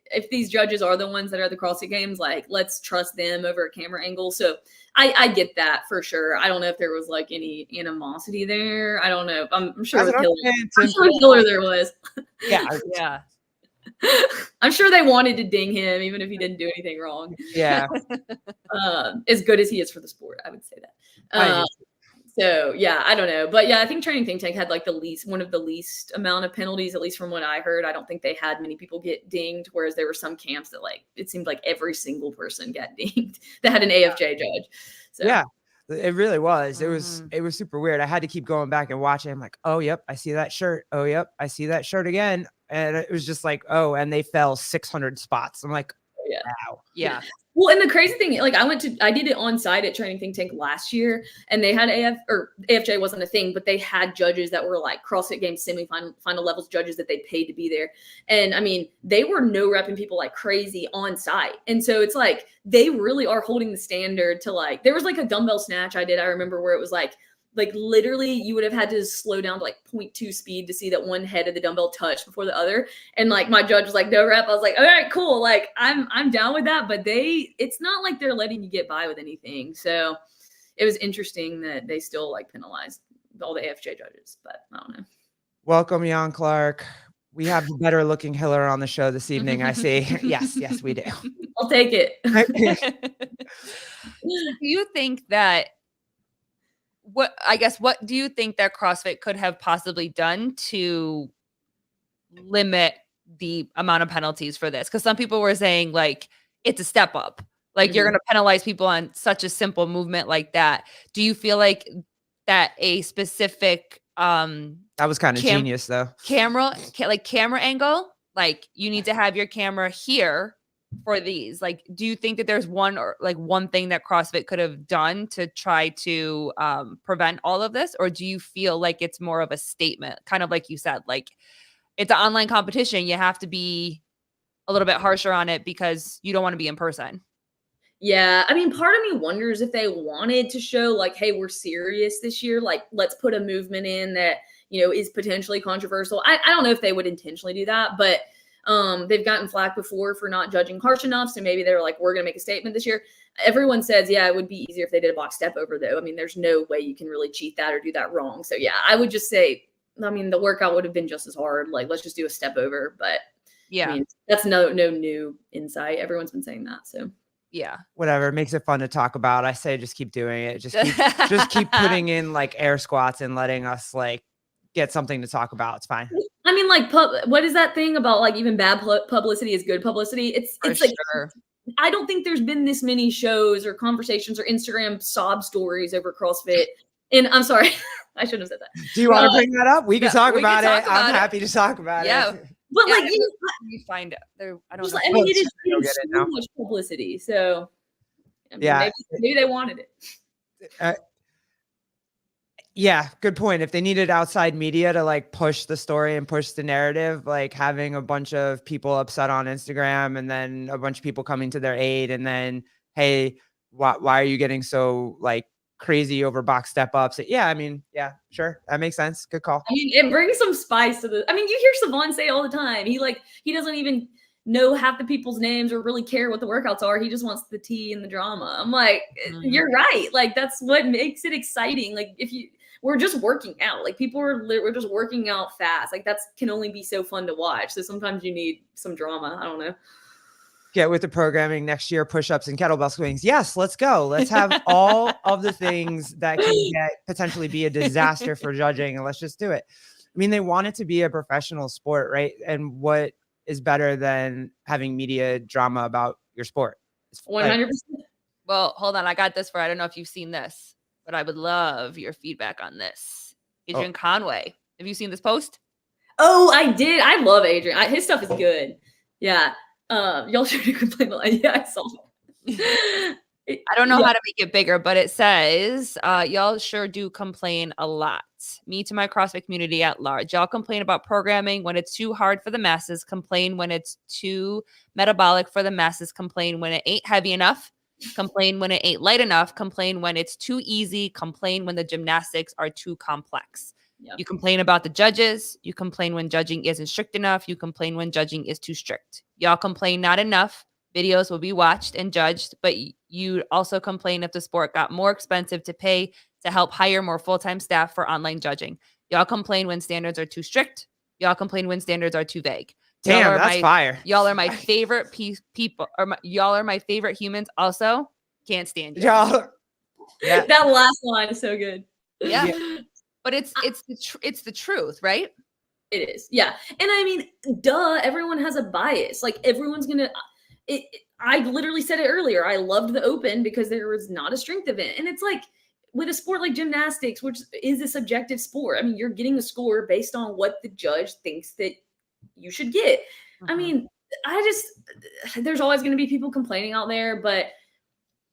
if these judges are the ones that are the CrossFit Games, like let's trust them over a camera angle. So I get that for sure. I don't know if there was like any animosity there. I don't know. I'm sure with Hiller there was. Yeah, yeah. I'm sure they wanted to ding him even if he didn't do anything wrong. Yeah. As good as he is for the sport, I would say that. So yeah, I don't know, but yeah, I think Training Think Tank had like one of the least amount of penalties, at least from what I heard. I don't think they had many people get dinged, whereas there were some camps that like it seemed like every single person got dinged that had an AFJ judge. So. Yeah, it really was. It was super weird. I had to keep going back and watching. I'm like, oh yep, I see that shirt. Oh yep, I see that shirt again. And it was just like, oh, and they fell 600 spots. I'm like, yeah, wow, yeah. Well, and the crazy thing, like I did it on site at Training Think Tank last year, and they had AFJ wasn't a thing, but they had judges that were like CrossFit Games semi-final levels judges that they paid to be there. And I mean, they were no repping people like crazy on site. And so it's like, they really are holding the standard to like, there was like a dumbbell snatch I remember where it was like literally you would have had to slow down to like 0.2 speed to see that one head of the dumbbell touch before the other. And like my judge was like, no rep. I was like, all right, cool. Like I'm down with that, but it's not like they're letting you get by with anything. So it was interesting that they still like penalized all the AFJ judges, but I don't know. Welcome, Jan Clark. We have the better looking Hiller on the show this evening. I see. Yes, we do. I'll take it. Do you think that what do you think that CrossFit could have possibly done to limit the amount of penalties for this? Because some people were saying like it's a step up, like you're going to penalize people on such a simple movement like that. Do you feel like that a specific that was kind of genius though, camera angle, like you need to have your camera here for these? Like, do you think that there's one thing that CrossFit could have done to try to prevent all of this? Or do you feel like it's more of a statement, kind of like you said, like it's an online competition, you have to be a little bit harsher on it because you don't want to be in person? Yeah, I mean, part of me wonders if they wanted to show like, hey, we're serious this year. Like, let's put a movement in that, is potentially controversial. I don't know if they would intentionally do that, but they've gotten flack before for not judging harsh enough. So maybe they're like, we're gonna make a statement this year. Everyone says, yeah, it would be easier if they did a box step over though. I mean, there's no way you can really cheat that or do that wrong. So yeah, I would just say, I mean, the workout would have been just as hard. Like, let's just do a step over. But Yeah. I mean, that's no new insight. Everyone's been saying that. So yeah. Whatever, it makes it fun to talk about. I say just keep doing it. Just keep putting in like air squats and letting us like get something to talk about. It's fine. I mean, like, what is that thing about like even bad publicity is good publicity? It's like, sure. I don't think there's been this many shows or conversations or Instagram sob stories over CrossFit. And I'm sorry, I shouldn't have said that. Do you want to bring that up? We can talk about it. I'm it. happy to talk about Yeah. it. But like, you find it there. I don't know. I mean, it is getting so much publicity. So I mean, yeah, maybe they wanted it. Yeah, good point. If they needed outside media to like push the story and push the narrative, like having a bunch of people upset on Instagram and then a bunch of people coming to their aid, and then, hey, why are you getting so like crazy over box step ups? Yeah, I mean, yeah, sure, that makes sense. Good call. I mean, it brings some spice to the. I mean, you hear Savon say all the time. He doesn't even know half the people's names or really care what the workouts are. He just wants the tea and the drama. I'm like, you're right. Like that's what makes it exciting. Like we're just working out. Like we're just working out fast. Like that's can only be so fun to watch. So sometimes you need some drama. I don't know. Get with the programming next year, push-ups and kettlebell swings. Yes, let's go. Let's have all of the things that can potentially be a disaster for judging, and let's just do it. I mean, they want it to be a professional sport, right? And what is better than having media drama about your sport? 100%. Well, hold on. I got this I don't know if you've seen this, but I would love your feedback on this. Adrian Conway. Have you seen this post? Oh, I did. I love Adrian. His stuff is good. Yeah. Y'all should complain. Yeah, I saw that. I don't know how to make it bigger, but it says, y'all sure do complain a lot. Me to my CrossFit community at large. Y'all complain about programming when it's too hard for the masses, complain when it's too metabolic for the masses, complain when it ain't heavy enough, complain when it ain't light enough, complain when it's too easy, complain when the gymnastics are too complex. Yep. You complain about the judges. You complain when judging isn't strict enough. You complain when judging is too strict. Y'all complain not enough. Videos will be watched and judged, but you also complain if the sport got more expensive to pay to help hire more full-time staff for online judging. Y'all complain when standards are too strict. Y'all complain when standards are too vague. Damn, that's fire. Y'all are my favorite people. Y'all are my favorite humans. Also, can't stand you. Y'all. Yeah. That last line is so good. Yeah. But it's the truth, right? It is. Yeah. And I mean, duh, everyone has a bias. Like everyone's going to I literally said it earlier. I loved the open because there was not a strength event. And it's like with a sport like gymnastics, which is a subjective sport. I mean, you're getting a score based on what the judge thinks that you should get. I mean, there's always going to be people complaining out there, but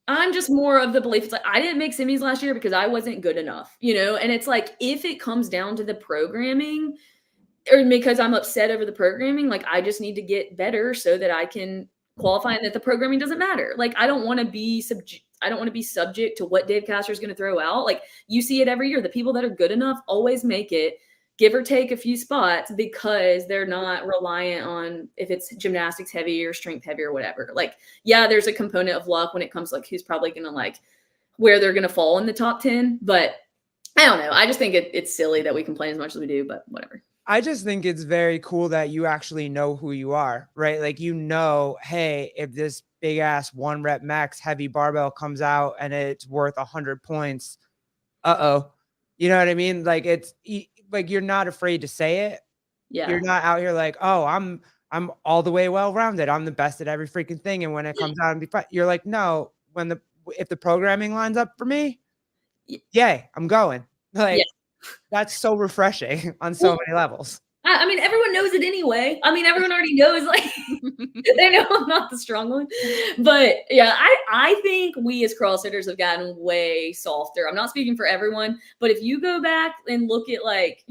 I'm just more of the belief. It's like, I didn't make semis last year because I wasn't good enough, And it's like, if it comes down to the programming or because I'm upset over the programming, like I just need to get better so that I can qualify and that the programming doesn't matter. Like, I don't want to be subject to what Dave Castor is going to throw out. Like you see it every year. The people that are good enough always make it, give or take a few spots because they're not reliant on if it's gymnastics heavy or strength heavy or whatever. Like, yeah, there's a component of luck when it comes to like who's probably going to like where they're going to fall in the top 10. But I don't know. I just think it's silly that we complain as much as we do, but whatever. I just think it's very cool that you actually know who you are, right? Like, hey, if this big ass 1 rep max heavy barbell comes out and it's worth 100 points, you know what I mean? Like it's like, you're not afraid to say it. Yeah. You're not out here like, oh, I'm all the way well-rounded. I'm the best at every freaking thing. And when it comes out and you're like, no, if the programming lines up for me, yay, I'm going. Like, that's so refreshing on so many levels. I mean, everyone knows it anyway. I mean, everyone already knows, like, they know I'm not the strong one. But yeah, I think we as CrossFitters have gotten way softer. I'm not speaking for everyone, but if you go back and look at like,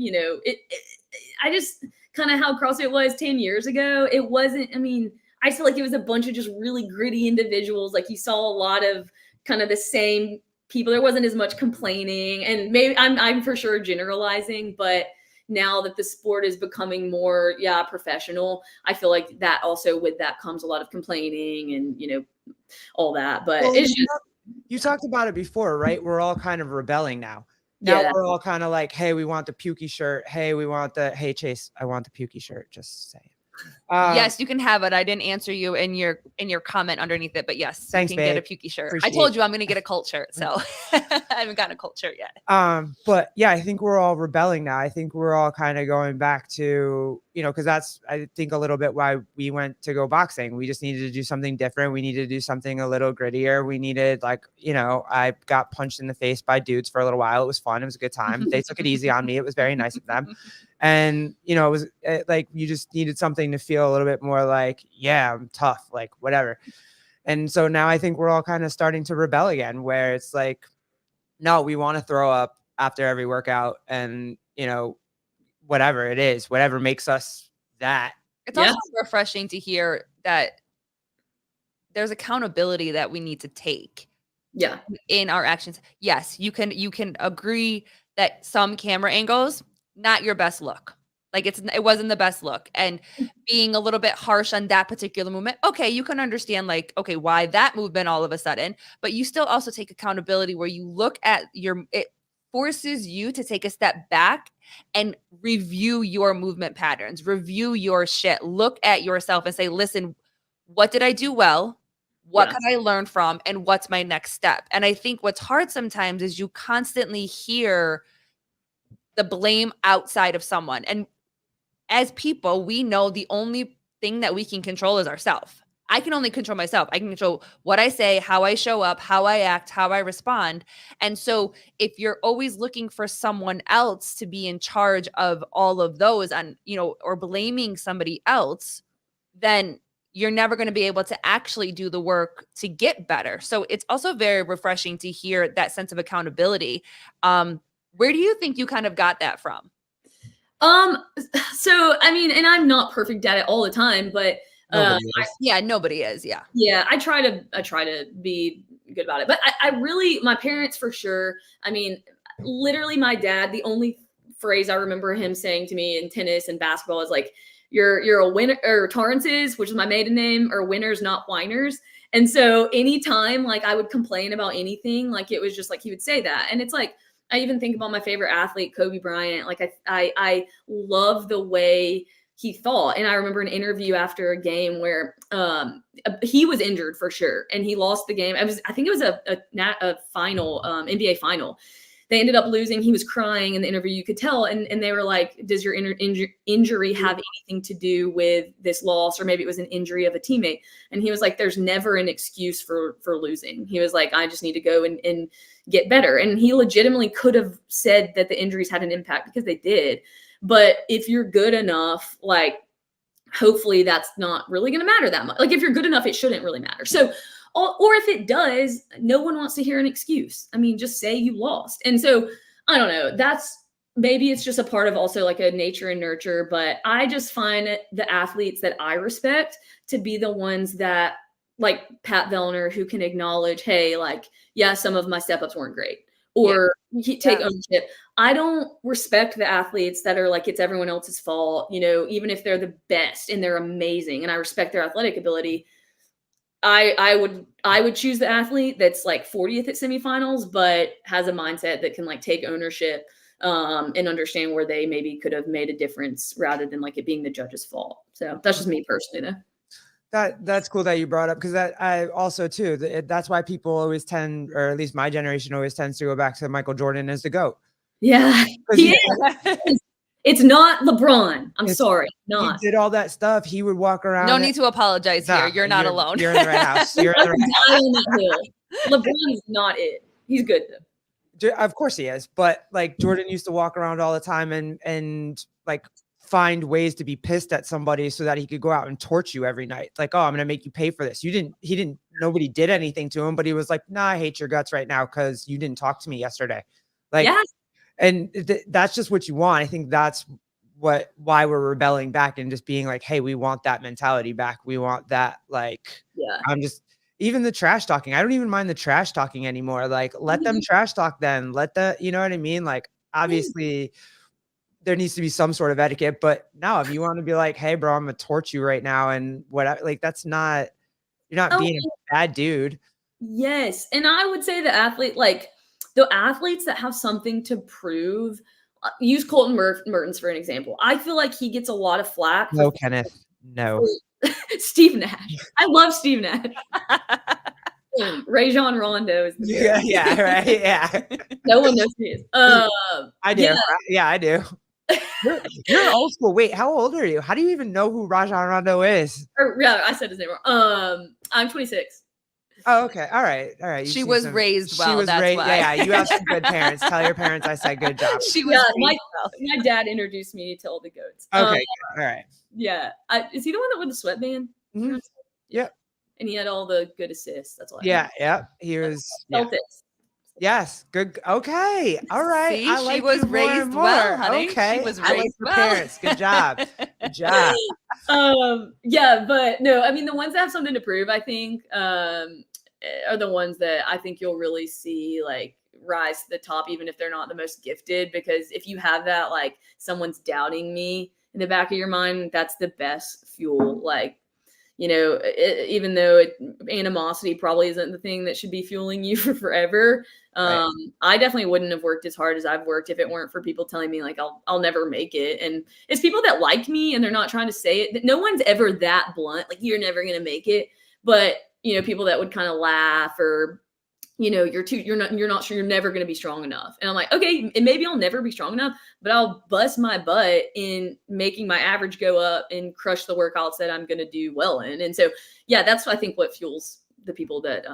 I just kind of how CrossFit was 10 years ago. It wasn't, I mean, I feel like it was a bunch of just really gritty individuals. Like you saw a lot of kind of the same people. There wasn't as much complaining, and maybe I'm for sure generalizing, but now that the sport is becoming more professional, I feel like that also with that comes a lot of complaining and all that. But Well, it's just you talked about it before, right? We're all kind of rebelling now. Now we're all kind of like, hey, we want the pukey shirt. Hey, we want the hey Chase, I want the pukey shirt. Just saying. Yes, you can have it. I didn't answer you in your comment underneath it, but yes, thanks, you can babe. get a pukey shirt. Appreciate I told you I'm gonna get a cult shirt, so I haven't gotten a cult shirt yet. But yeah, I think we're all rebelling now. I think we're all kind of going back to, because that's, I think, a little bit why we went to go boxing. We just needed to do something different. We needed to do something a little grittier. We needed, like, I got punched in the face by dudes for a little while. It was fun. It was a good time. They took it easy on me. It was very nice of them. And, it was like, you just needed something to feel a little bit more like, yeah, I'm tough, like whatever. And so now I think we're all kind of starting to rebel again, where it's like, no, we want to throw up after every workout, and whatever it is, whatever makes us that. It's also refreshing to hear that there's accountability that we need to take in our actions. Yes, you can agree that some camera angles, not your best look. Like it wasn't the best look, and being a little bit harsh on that particular movement. Okay, you can understand like, okay, why that movement all of a sudden, but you still also take accountability where you look at it forces you to take a step back and review your movement patterns, review your shit, look at yourself and say, listen, what did I do well? What can I learn from? And what's my next step? And I think what's hard sometimes is you constantly hear the blame outside of someone. And as people, we know the only thing that we can control is ourselves. I can only control myself. I can control what I say, how I show up, how I act, how I respond. And so if you're always looking for someone else to be in charge of all of those and, or blaming somebody else, then you're never going to be able to actually do the work to get better. So it's also very refreshing to hear that sense of accountability. Where do you think you kind of got that from? So I mean, and I'm not perfect at it all the time, but nobody is. Yeah. I try to be good about it, but I really, my parents for sure. I mean, literally my dad, the only phrase I remember him saying to me in tennis and basketball is like, you're a winner, or Torrance's, which is my maiden name, or winners, not whiners. And so anytime like I would complain about anything, like it was just like, he would say that. And it's like, I even think about my favorite athlete, Kobe Bryant. Like I love the way he thought. And I remember an interview after a game where he was injured for sure, and he lost the game. I think it was a final NBA final. They ended up losing. He was crying in the interview. You could tell. And they were like, does your injury have anything to do with this loss? Or maybe it was an injury of a teammate. And he was like, there's never an excuse for losing. He was like, I just need to go and get better. And he legitimately could have said that the injuries had an impact, because they did. But if you're good enough, like, hopefully that's not really going to matter that much. Like, if you're good enough, it shouldn't really matter. So, or if it does, no one wants to hear an excuse. I mean, just say you lost. And so, I don't know, maybe it's just a part of also like a nature and nurture, but I just find the athletes that I respect to be the ones that, like Pat Vellner, who can acknowledge, hey, like, yeah, some of my step-ups weren't great, or take ownership. I don't respect the athletes that are like, it's everyone else's fault, even if they're the best and they're amazing and I respect their athletic ability. I would choose the athlete that's like 40th at semifinals, but has a mindset that can like take ownership and understand where they maybe could have made a difference, rather than like it being the judge's fault. So that's just me personally, though. That's cool that you brought up, because that I also too, that's why people always tend, or at least my generation always tends to go back to Michael Jordan as the GOAT. Yeah, he is. It's not LeBron. I'm sorry, not. He did all that stuff. He would walk around. No need to apologize here. You're not alone. You're in the right house. You're in the right house. LeBron is not it. He's good though. Of course he is, but like Jordan used to walk around all the time and like find ways to be pissed at somebody so that he could go out and torch you every night. Like, oh, I'm gonna make you pay for this. Nobody did anything to him, but he was like, nah, I hate your guts right now because you didn't talk to me yesterday. Like, and that's just what you want. I think that's why we're rebelling back and just being like, hey, we want that mentality back. We want that, like, Yeah. I'm just, even the trash talking. I don't even mind the trash talking anymore. Like, let them trash talk then. Let the, you know what I mean? Like, obviously there needs to be some sort of etiquette, but no, if you want to be like, hey, bro, I'm gonna torch you right now and what, like, that's not, you're not Oh, being a bad dude. yes. And I would say the athletes that have something to prove, use Colton Mertens for an example. I feel like he gets a lot of flack No, Kenneth. No. Steve Nash. I love Steve Nash. Rajon Rondo is the Yeah, yeah, right. Yeah. no one knows who he is. I do. Yeah. Yeah, I do. You're old school. Wait, how old are you? How do you even know who Rajon Rondo is? Yeah, I said his name wrong. I'm 26. Oh, okay. All right. All right. She was raised well. She was that's raised. why. Yeah, you have some good parents. Tell your parents I said good job. She was raised well. My dad introduced me to all the goats. Okay. All right. Yeah. Is he the one that wore the sweatband? Mhm. Yep. And he had all the good assists. That's why. Yeah. Yep. He was. Yeah. Celtics. Yes. Good. Okay. All right. See, I she like was you more raised and more. well, honey. Okay. She was I like raised your well. parents. Good job. Good job. Yeah, but no, I mean the ones that have something to prove, I think, are the ones that I think you'll really see like rise to the top, even if they're not the most gifted. Because if you have that, like someone's doubting me in the back of your mind, that's the best fuel. Like, you know, even though animosity probably isn't the thing that should be fueling you for forever. Right. I definitely wouldn't have worked as hard as I've worked if it weren't for people telling me like I'll never make it. And it's people that like me and they're not trying to say it. No one's ever that blunt, like you're never gonna make it. But you know, people that would kind of laugh or you know, you're not sure, you're never going to be strong enough. And I'm like, okay, and maybe I'll never be strong enough, but I'll bust my butt in making my average go up and crush the workouts that I'm going to do well in. And so, yeah, that's I think what fuels the people that,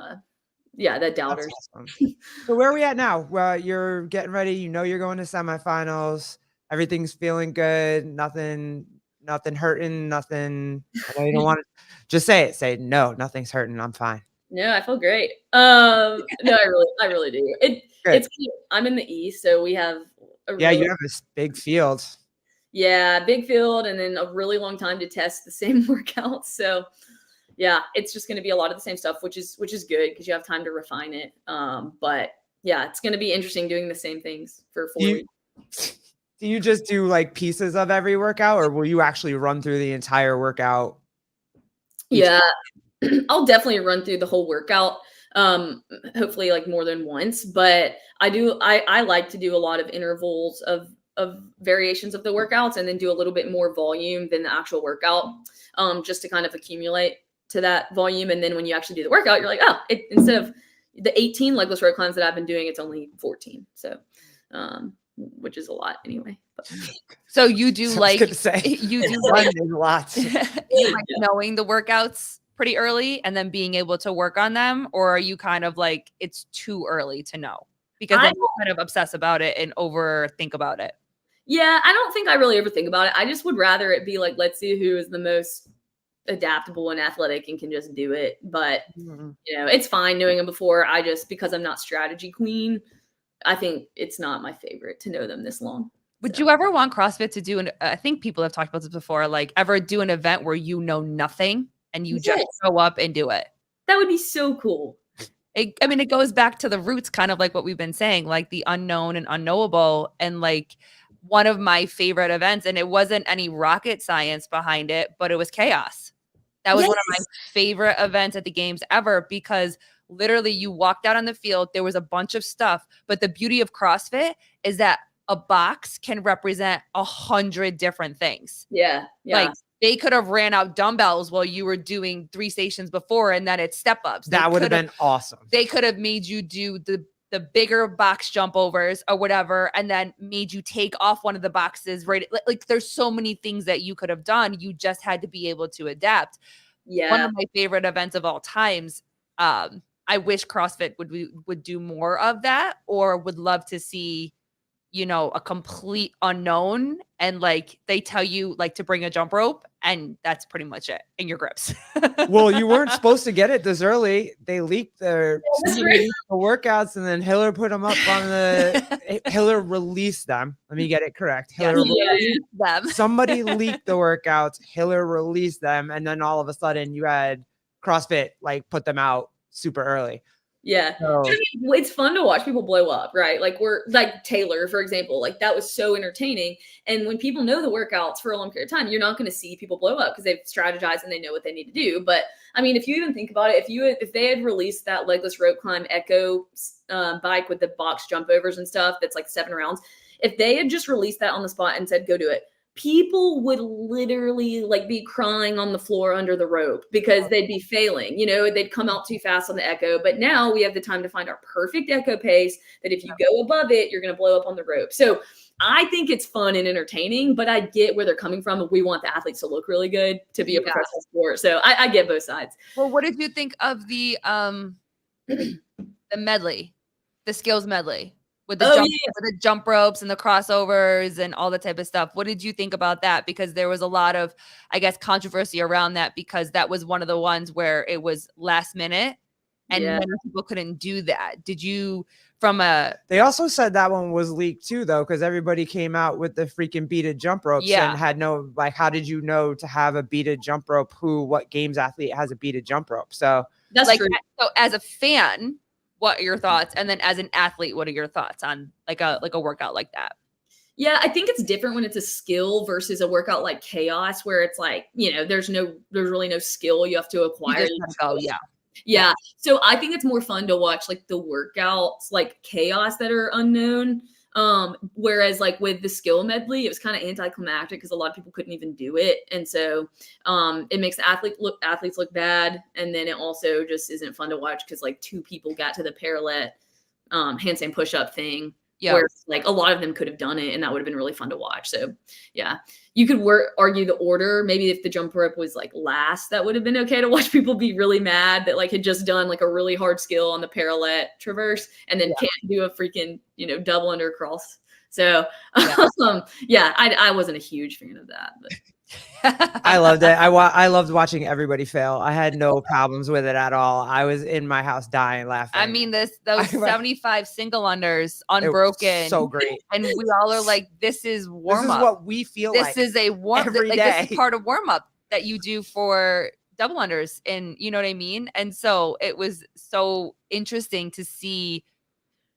that doubters. Awesome. So where are we at now? Well, you're getting ready. You know, you're going to semifinals. Everything's feeling good. Nothing hurting. Nothing. I know you don't want to just say it. Say no. Nothing's hurting. I'm fine. No, I feel great. No, I really do. It's cute. I'm in the East, so we have you have this big field. Yeah, big field, and then a really long time to test the same workouts. So, yeah, it's just going to be a lot of the same stuff, which is good because you have time to refine it. But yeah, it's going to be interesting doing the same things for 4 weeks. Do you just do like pieces of every workout, or will you actually run through the entire workout? Yeah. I'll definitely run through the whole workout, hopefully like more than once, but I like to do a lot of intervals of variations of the workouts and then do a little bit more volume than the actual workout, just to kind of accumulate to that volume. And then when you actually do the workout, you're like, oh, instead of the 18 legless row climbs that I've been doing, it's only 14. So, which is a lot anyway. But. So you do like you do like lots. You like knowing the workouts pretty early and then being able to work on them, or are you kind of like it's too early to know because then you kind of obsess about it and overthink about it? Yeah, I don't think I really ever think about it. I just would rather it be like, let's see who is the most adaptable and athletic and can just do it. But you know, it's fine knowing them before. Because I'm not strategy queen, I think it's not my favorite to know them this long. Would you ever want CrossFit to do I think people have talked about this before, like ever do an event where you know nothing and you just show up and do it? That would be so cool. I mean, it goes back to the roots, kind of like what we've been saying, like the unknown and unknowable. And like one of my favorite events, and it wasn't any rocket science behind it, but it was chaos. That was one of my favorite events at the games ever because literally you walked out on the field, there was a bunch of stuff. But the beauty of CrossFit is that a box can represent 100 different things. Yeah. Like they could have ran out dumbbells while you were doing 3 stations before, and then it's step ups. That would have been awesome. They could have made you do the bigger box jump overs or whatever, and then made you take off one of the boxes. Right? Like there's so many things that you could have done. You just had to be able to adapt. Yeah. One of my favorite events of all times. I wish CrossFit would do more of that, or would love to see you know, a complete unknown and like they tell you like to bring a jump rope and that's pretty much it in your grips. Well, you weren't supposed to get it this early. They leaked their That's right. the workouts, and then Hiller put them up on the. Hiller released them. Let me get it correct. Yes, Hiller Yeah. released them. Somebody leaked the workouts. Hiller released them, and then all of a sudden, you had CrossFit like put them out super early. Yeah. So, I mean, it's fun to watch people blow up, right? Like we're like Taylor, for example, like that was so entertaining. And when people know the workouts for a long period of time, you're not going to see people blow up because they've strategized and they know what they need to do. But I mean, if you even think about it, if they had released that legless rope climb Echo bike with the box jump overs and stuff, that's like 7 rounds. If they had just released that on the spot and said, go do it, people would literally like be crying on the floor under the rope because they'd be failing, you know, they'd come out too fast on the Echo. But now we have the time to find our perfect Echo pace that if you go above it, you're going to blow up on the rope. So I think it's fun and entertaining, but I get where they're coming from. We want the athletes to look really good to be a professional sport. So I get both sides. Well, what did you think of the medley, the skills medley? With the jump ropes and the crossovers and all that type of stuff. What did you think about that? Because there was a lot of, I guess, controversy around that because that was one of the ones where it was last minute and many people couldn't do that. Did you They also said that one was leaked too, though, because everybody came out with the freaking beaded jump ropes and had no, like, how did you know to have a beaded jump rope? What games athlete has a beaded jump rope? So that's like, true. So as a fan, what are your thoughts? And then as an athlete, what are your thoughts on like a workout like that? Yeah, I think it's different when it's a skill versus a workout like chaos, where it's like, you know, there's really no skill you have to acquire. Yeah. So I think it's more fun to watch like the workouts like chaos that are unknown. Whereas like with the skill medley, it was kind of anticlimactic because a lot of people couldn't even do it. And so it makes the athletes look bad. And then it also just isn't fun to watch because like 2 people got to the parallel handstand push-up thing. Yeah. Where like a lot of them could have done it and that would have been really fun to watch. So yeah, you could argue the order. Maybe if the jump rope was like last, that would have been okay to watch people be really mad that like had just done like a really hard skill on the parallel traverse and then can't do a freaking, you know, double under cross. So I wasn't a huge fan of that, but I loved it. I loved watching everybody fail. I had no problems with it at all. I was in my house dying laughing. I mean, those 75 single unders unbroken, so great. And we all are like, this is warm up. This is what we feel like. This is a warm up. Like, this is part of warm up that you do for double unders, and you know what I mean. And so it was so interesting to see.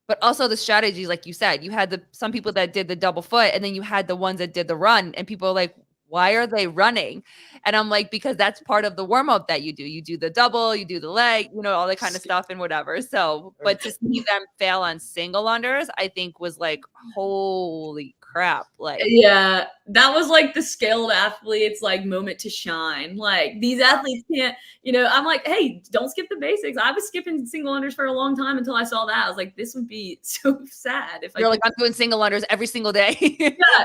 But also the strategies, like you said, you had some people that did the double foot, and then you had the ones that did the run, and people are like, why are they running? And I'm like, because that's part of the warm up that you do. You do the double, you do the leg, you know, all that kind of stuff and whatever. So, but to see them fail on single unders, I think was like, holy crap. Like, yeah, that was like the skilled athletes like moment to shine. Like these athletes can't, you know, I'm like, hey, don't skip the basics. I was skipping single unders for a long time until I saw that. I was like, this would be so sad if you're like, I'm doing single unders every single day.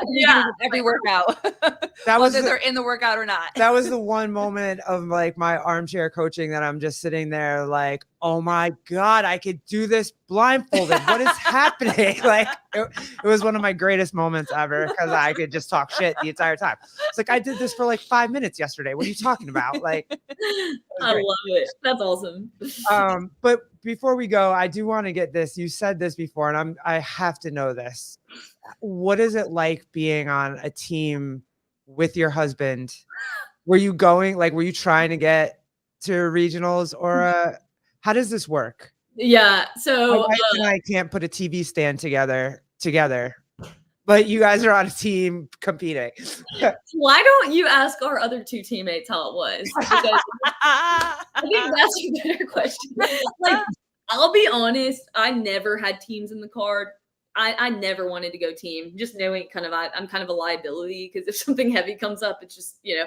Yeah. Every workout. That was whether they're in the workout or not. That was the one moment of like my armchair coaching that I'm just sitting there like, oh my God, I could do this blindfolded. What is happening? Like it was one of my greatest moments ever because I could just talk shit the entire time. It's like I did this for like 5 minutes yesterday. What are you talking about? Like I love it. That's awesome. But before we go, I do want to get this. You said this before, and I have to know this. What is it like being on a team with your husband? Were you trying to get to regionals or how does this work? Yeah. So my wife and I can't put a TV stand together, but you guys are on a team competing. Why don't you ask our other 2 teammates how it was? Because I think that's a better question. Like, I'll be honest, I never had teams in the card. I never wanted to go team, just knowing I'm kind of a liability because if something heavy comes up, it's just, you know,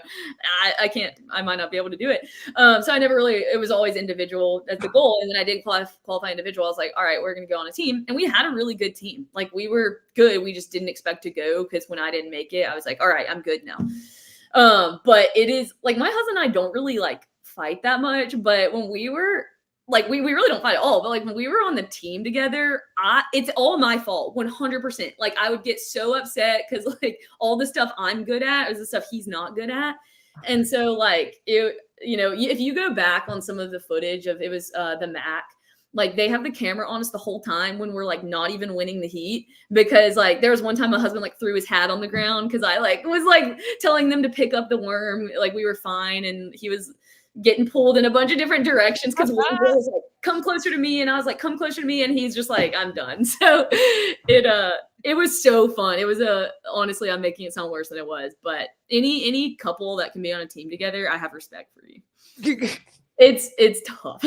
I might not be able to do it. So I never really, it was always individual as the goal. And then I did qualify individual. I was like, all right, we're going to go on a team. And we had a really good team. Like we were good. We just didn't expect to go because when I didn't make it, I was like, all right, I'm good now. But it is like my husband and I don't really like fight that much. But when we were like we really don't fight at all, but like when we were on the team together, it's all my fault 100%. Like I would get so upset because like all the stuff I'm good at is the stuff he's not good at. And so like it, you know, if you go back on some of the footage of, it was the Mac, like they have the camera on us the whole time when we're like not even winning the heat, because like there was one time my husband like threw his hat on the ground because I like was like telling them to pick up the worm, like we were fine, and he was getting pulled in a bunch of different directions because one girl was like, come closer to me, and I was like, come closer to me, and he's just like, I'm done. So it was so fun. It was honestly, I'm making it sound worse than it was, but any couple that can be on a team together, I have respect for you. It's tough.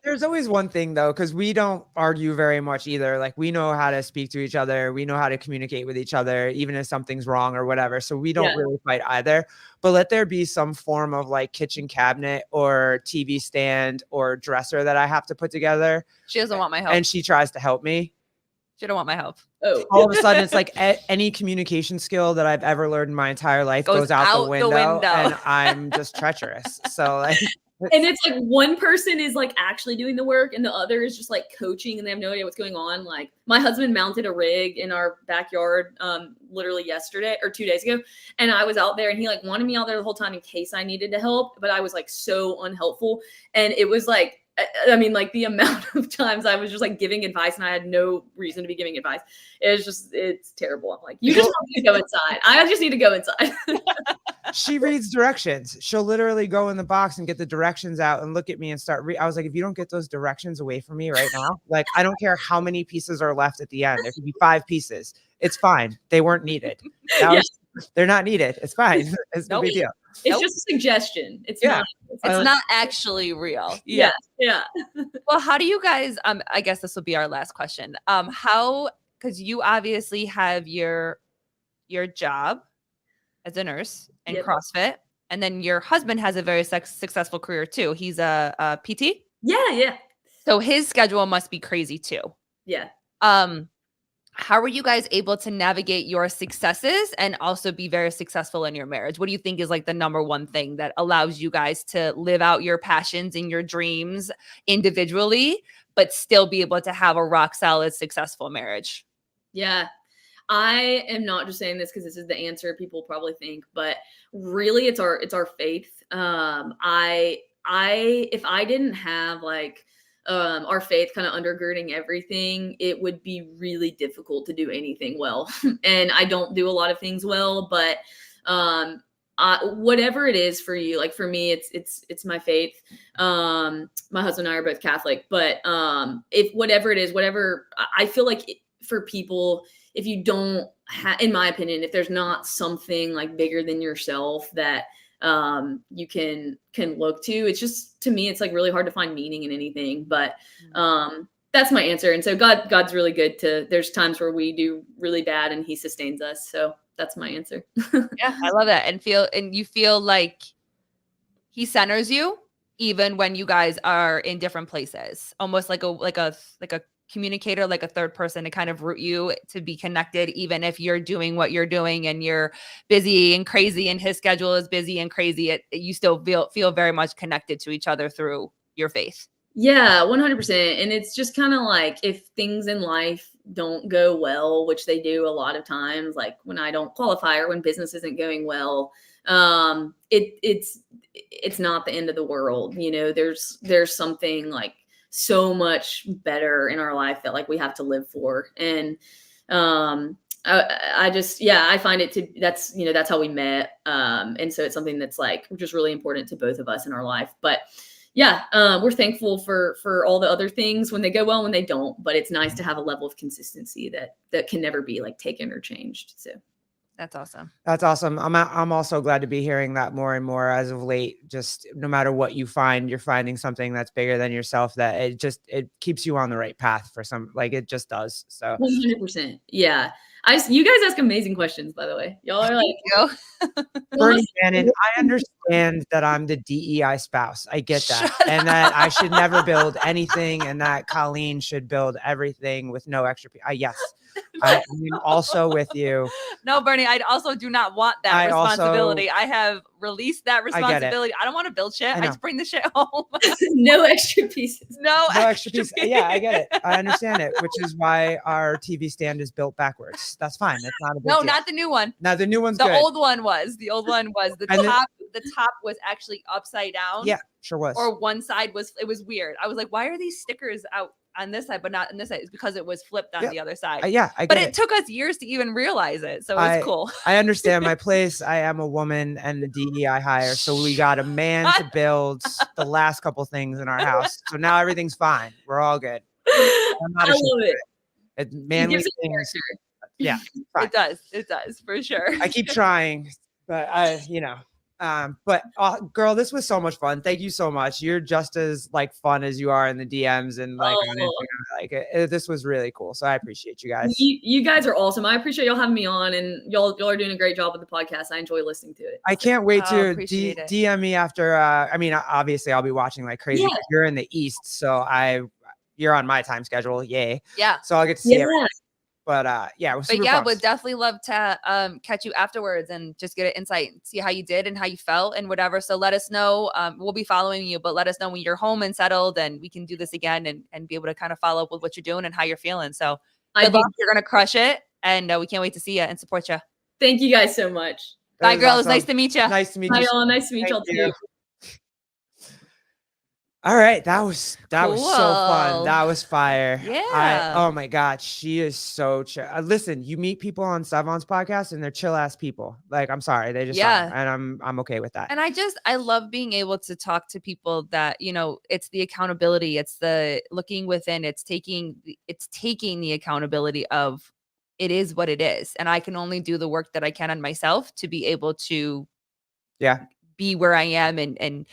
There's always one thing though, because we don't argue very much either. Like we know how to speak to each other. We know how to communicate with each other, even if something's wrong or whatever. So we don't really fight either. But let there be some form of like kitchen cabinet or TV stand or dresser that I have to put together. She doesn't want my help. And she tries to help me. She don't want my help. Oh. All of a sudden, it's like any communication skill that I've ever learned in my entire life goes out the window, and I'm just treacherous. So like. And it's like one person is like actually doing the work and the other is just like coaching and they have no idea what's going on. Like my husband mounted a rig in our backyard literally yesterday or 2 days ago. And I was out there and he like wanted me out there the whole time in case I needed to help. But I was like so unhelpful. And it was like, I mean, like the amount of times I was just like giving advice and I had no reason to be giving advice. It's terrible. I'm like, you just need to go inside. I just need to go inside. She reads directions. She'll literally go in the box and get the directions out and look at me and start I was like, if you don't get those directions away from me right now, like I don't care how many pieces are left at the end. There could be 5 pieces. It's fine. They weren't needed. They're not needed. It's fine. It's no big deal. It's just a suggestion. It's not. It's not actually real. Yeah. Well, how do you guys? I guess this will be our last question. Because you obviously have your job as a nurse and CrossFit, and then your husband has a very successful career too. He's a PT. Yeah. So his schedule must be crazy too. Yeah. How were you guys able to navigate your successes and also be very successful in your marriage? What do you think is like the number one thing that allows you guys to live out your passions and your dreams individually, but still be able to have a rock solid, successful marriage? Yeah. I am not just saying this because this is the answer people probably think, but really it's our faith. If I didn't have like our faith kind of undergirding everything, it would be really difficult to do anything well. And I don't do a lot of things well, but whatever it is for you, like for me, it's my faith. My husband and I are both Catholic, but if whatever it is, I feel like for people, if you don't in my opinion, if there's not something like bigger than yourself that you can look to, it's just, to me, it's like really hard to find meaning in anything. But that's my answer. And so God's really good there's times where we do really bad and he sustains us. So that's my answer. Yeah, I love that. And you feel like he centers you even when you guys are in different places, almost like a communicator, like a third person to kind of root you to be connected, even if you're doing what you're doing and you're busy and crazy and his schedule is busy and crazy. You still feel very much connected to each other through your faith. Yeah, 100%. And it's just kind of like if things in life don't go well, which they do a lot of times, like when I don't qualify or when business isn't going well, it's not the end of the world. You know, there's something like so much better in our life that like we have to live for. And I just, I find it that's how we met. And so it's something that's like just really important to both of us in our life. But we're thankful for all the other things when they go well, when they don't, but it's nice to have a level of consistency that can never be like taken or changed. So that's awesome. That's awesome. I'm also glad to be hearing that more and more as of late. Just no matter what you find, you're finding something that's bigger than yourself, that it keeps you on the right path for some, like it just does. So 100%. Yeah. You guys ask amazing questions, by the way. Y'all are like, Bernie Bannon, I understand that I'm the DEI spouse. I get that. And that I should never build anything and that Colleen should build everything with no extra. Yes. I'm also with you. No, Bernie, I also do not want that responsibility. I have released that responsibility. I don't want to build shit. I just bring the shit home. No extra pieces. No extra piece. Yeah, I get it. I understand it, which is why our TV stand is built backwards. That's fine. That's not a big deal. not the new one. No, the new one's the good. old one was. The old one was the top. The top was actually upside down. Yeah, sure was. Or one side was. It was weird. I was like, why are these stickers out on this side but not on this side? It's because it was flipped on the other side. I get but it took us years to even realize it, so it's cool. I understand my place. I am a woman and the DEI hire, so we got a man to build the last couple things in our house. So now everything's fine. We're all good. I'm not ashamed of it. Manly things. Yeah, it does for sure. I keep trying, but but girl, this was so much fun. Thank you so much. You're just as like fun as you are in the DMs and like on Instagram. Like this was really cool. So I appreciate you guys. You guys are awesome. I appreciate y'all having me on, and y'all are doing a great job with the podcast. I enjoy listening to it. I can't wait to DM me after. Obviously I'll be watching like crazy. Yeah. You're in the East, so you're on my time schedule. Yay. Yeah. So I'll get to see everything. But would definitely love to catch you afterwards and just get an insight and see how you did and how you felt and whatever. So let us know. We'll be following you, but let us know when you're home and settled, and we can do this again and be able to kind of follow up with what you're doing and how you're feeling. So good luck. You're gonna crush it, and we can't wait to see you and support you. Thank you guys so much. Bye, girls. Awesome. Nice to meet you. Nice to meet you. Bye, y'all. Nice to meet y'all too. All right, that was so fun. That was fire. Yeah. Oh my God, she is so chill. Listen, you meet people on Savon's podcast, and they're chill ass people. Like, I'm sorry, they just are, and I'm okay with that. And I love being able to talk to people that it's the accountability, it's the looking within, it's taking the accountability of it is what it is, and I can only do the work that I can on myself to be able to be where I am. And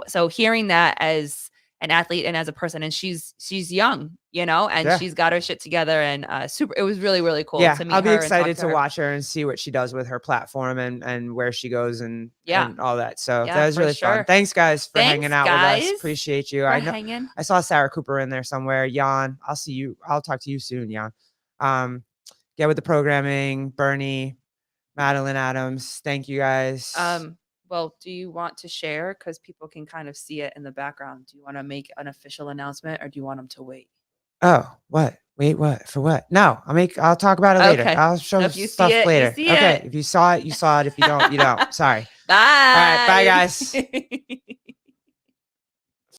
so hearing that as an athlete and as a person, and she's young, and she's got her shit together, and it was really, really cool to meet her. I'll be excited to watch her and see what she does with her platform and where she goes and all that. So that was really fun. Thanks guys for hanging out with us. Appreciate you. I saw Sarah Cooper in there somewhere. Jan, I'll talk to you soon, Jan. Get with the programming, Bernie, Madeline Adams. Thank you guys. Well, do you want to share? Because people can kind of see it in the background. Do you want to make an official announcement, or do you want them to wait? Oh, what? Wait, what? For what? No, I'll talk about it later. I'll show stuff later. Okay. If you saw it, you saw it. If you don't, you don't. Sorry. Bye. All right. Bye, guys.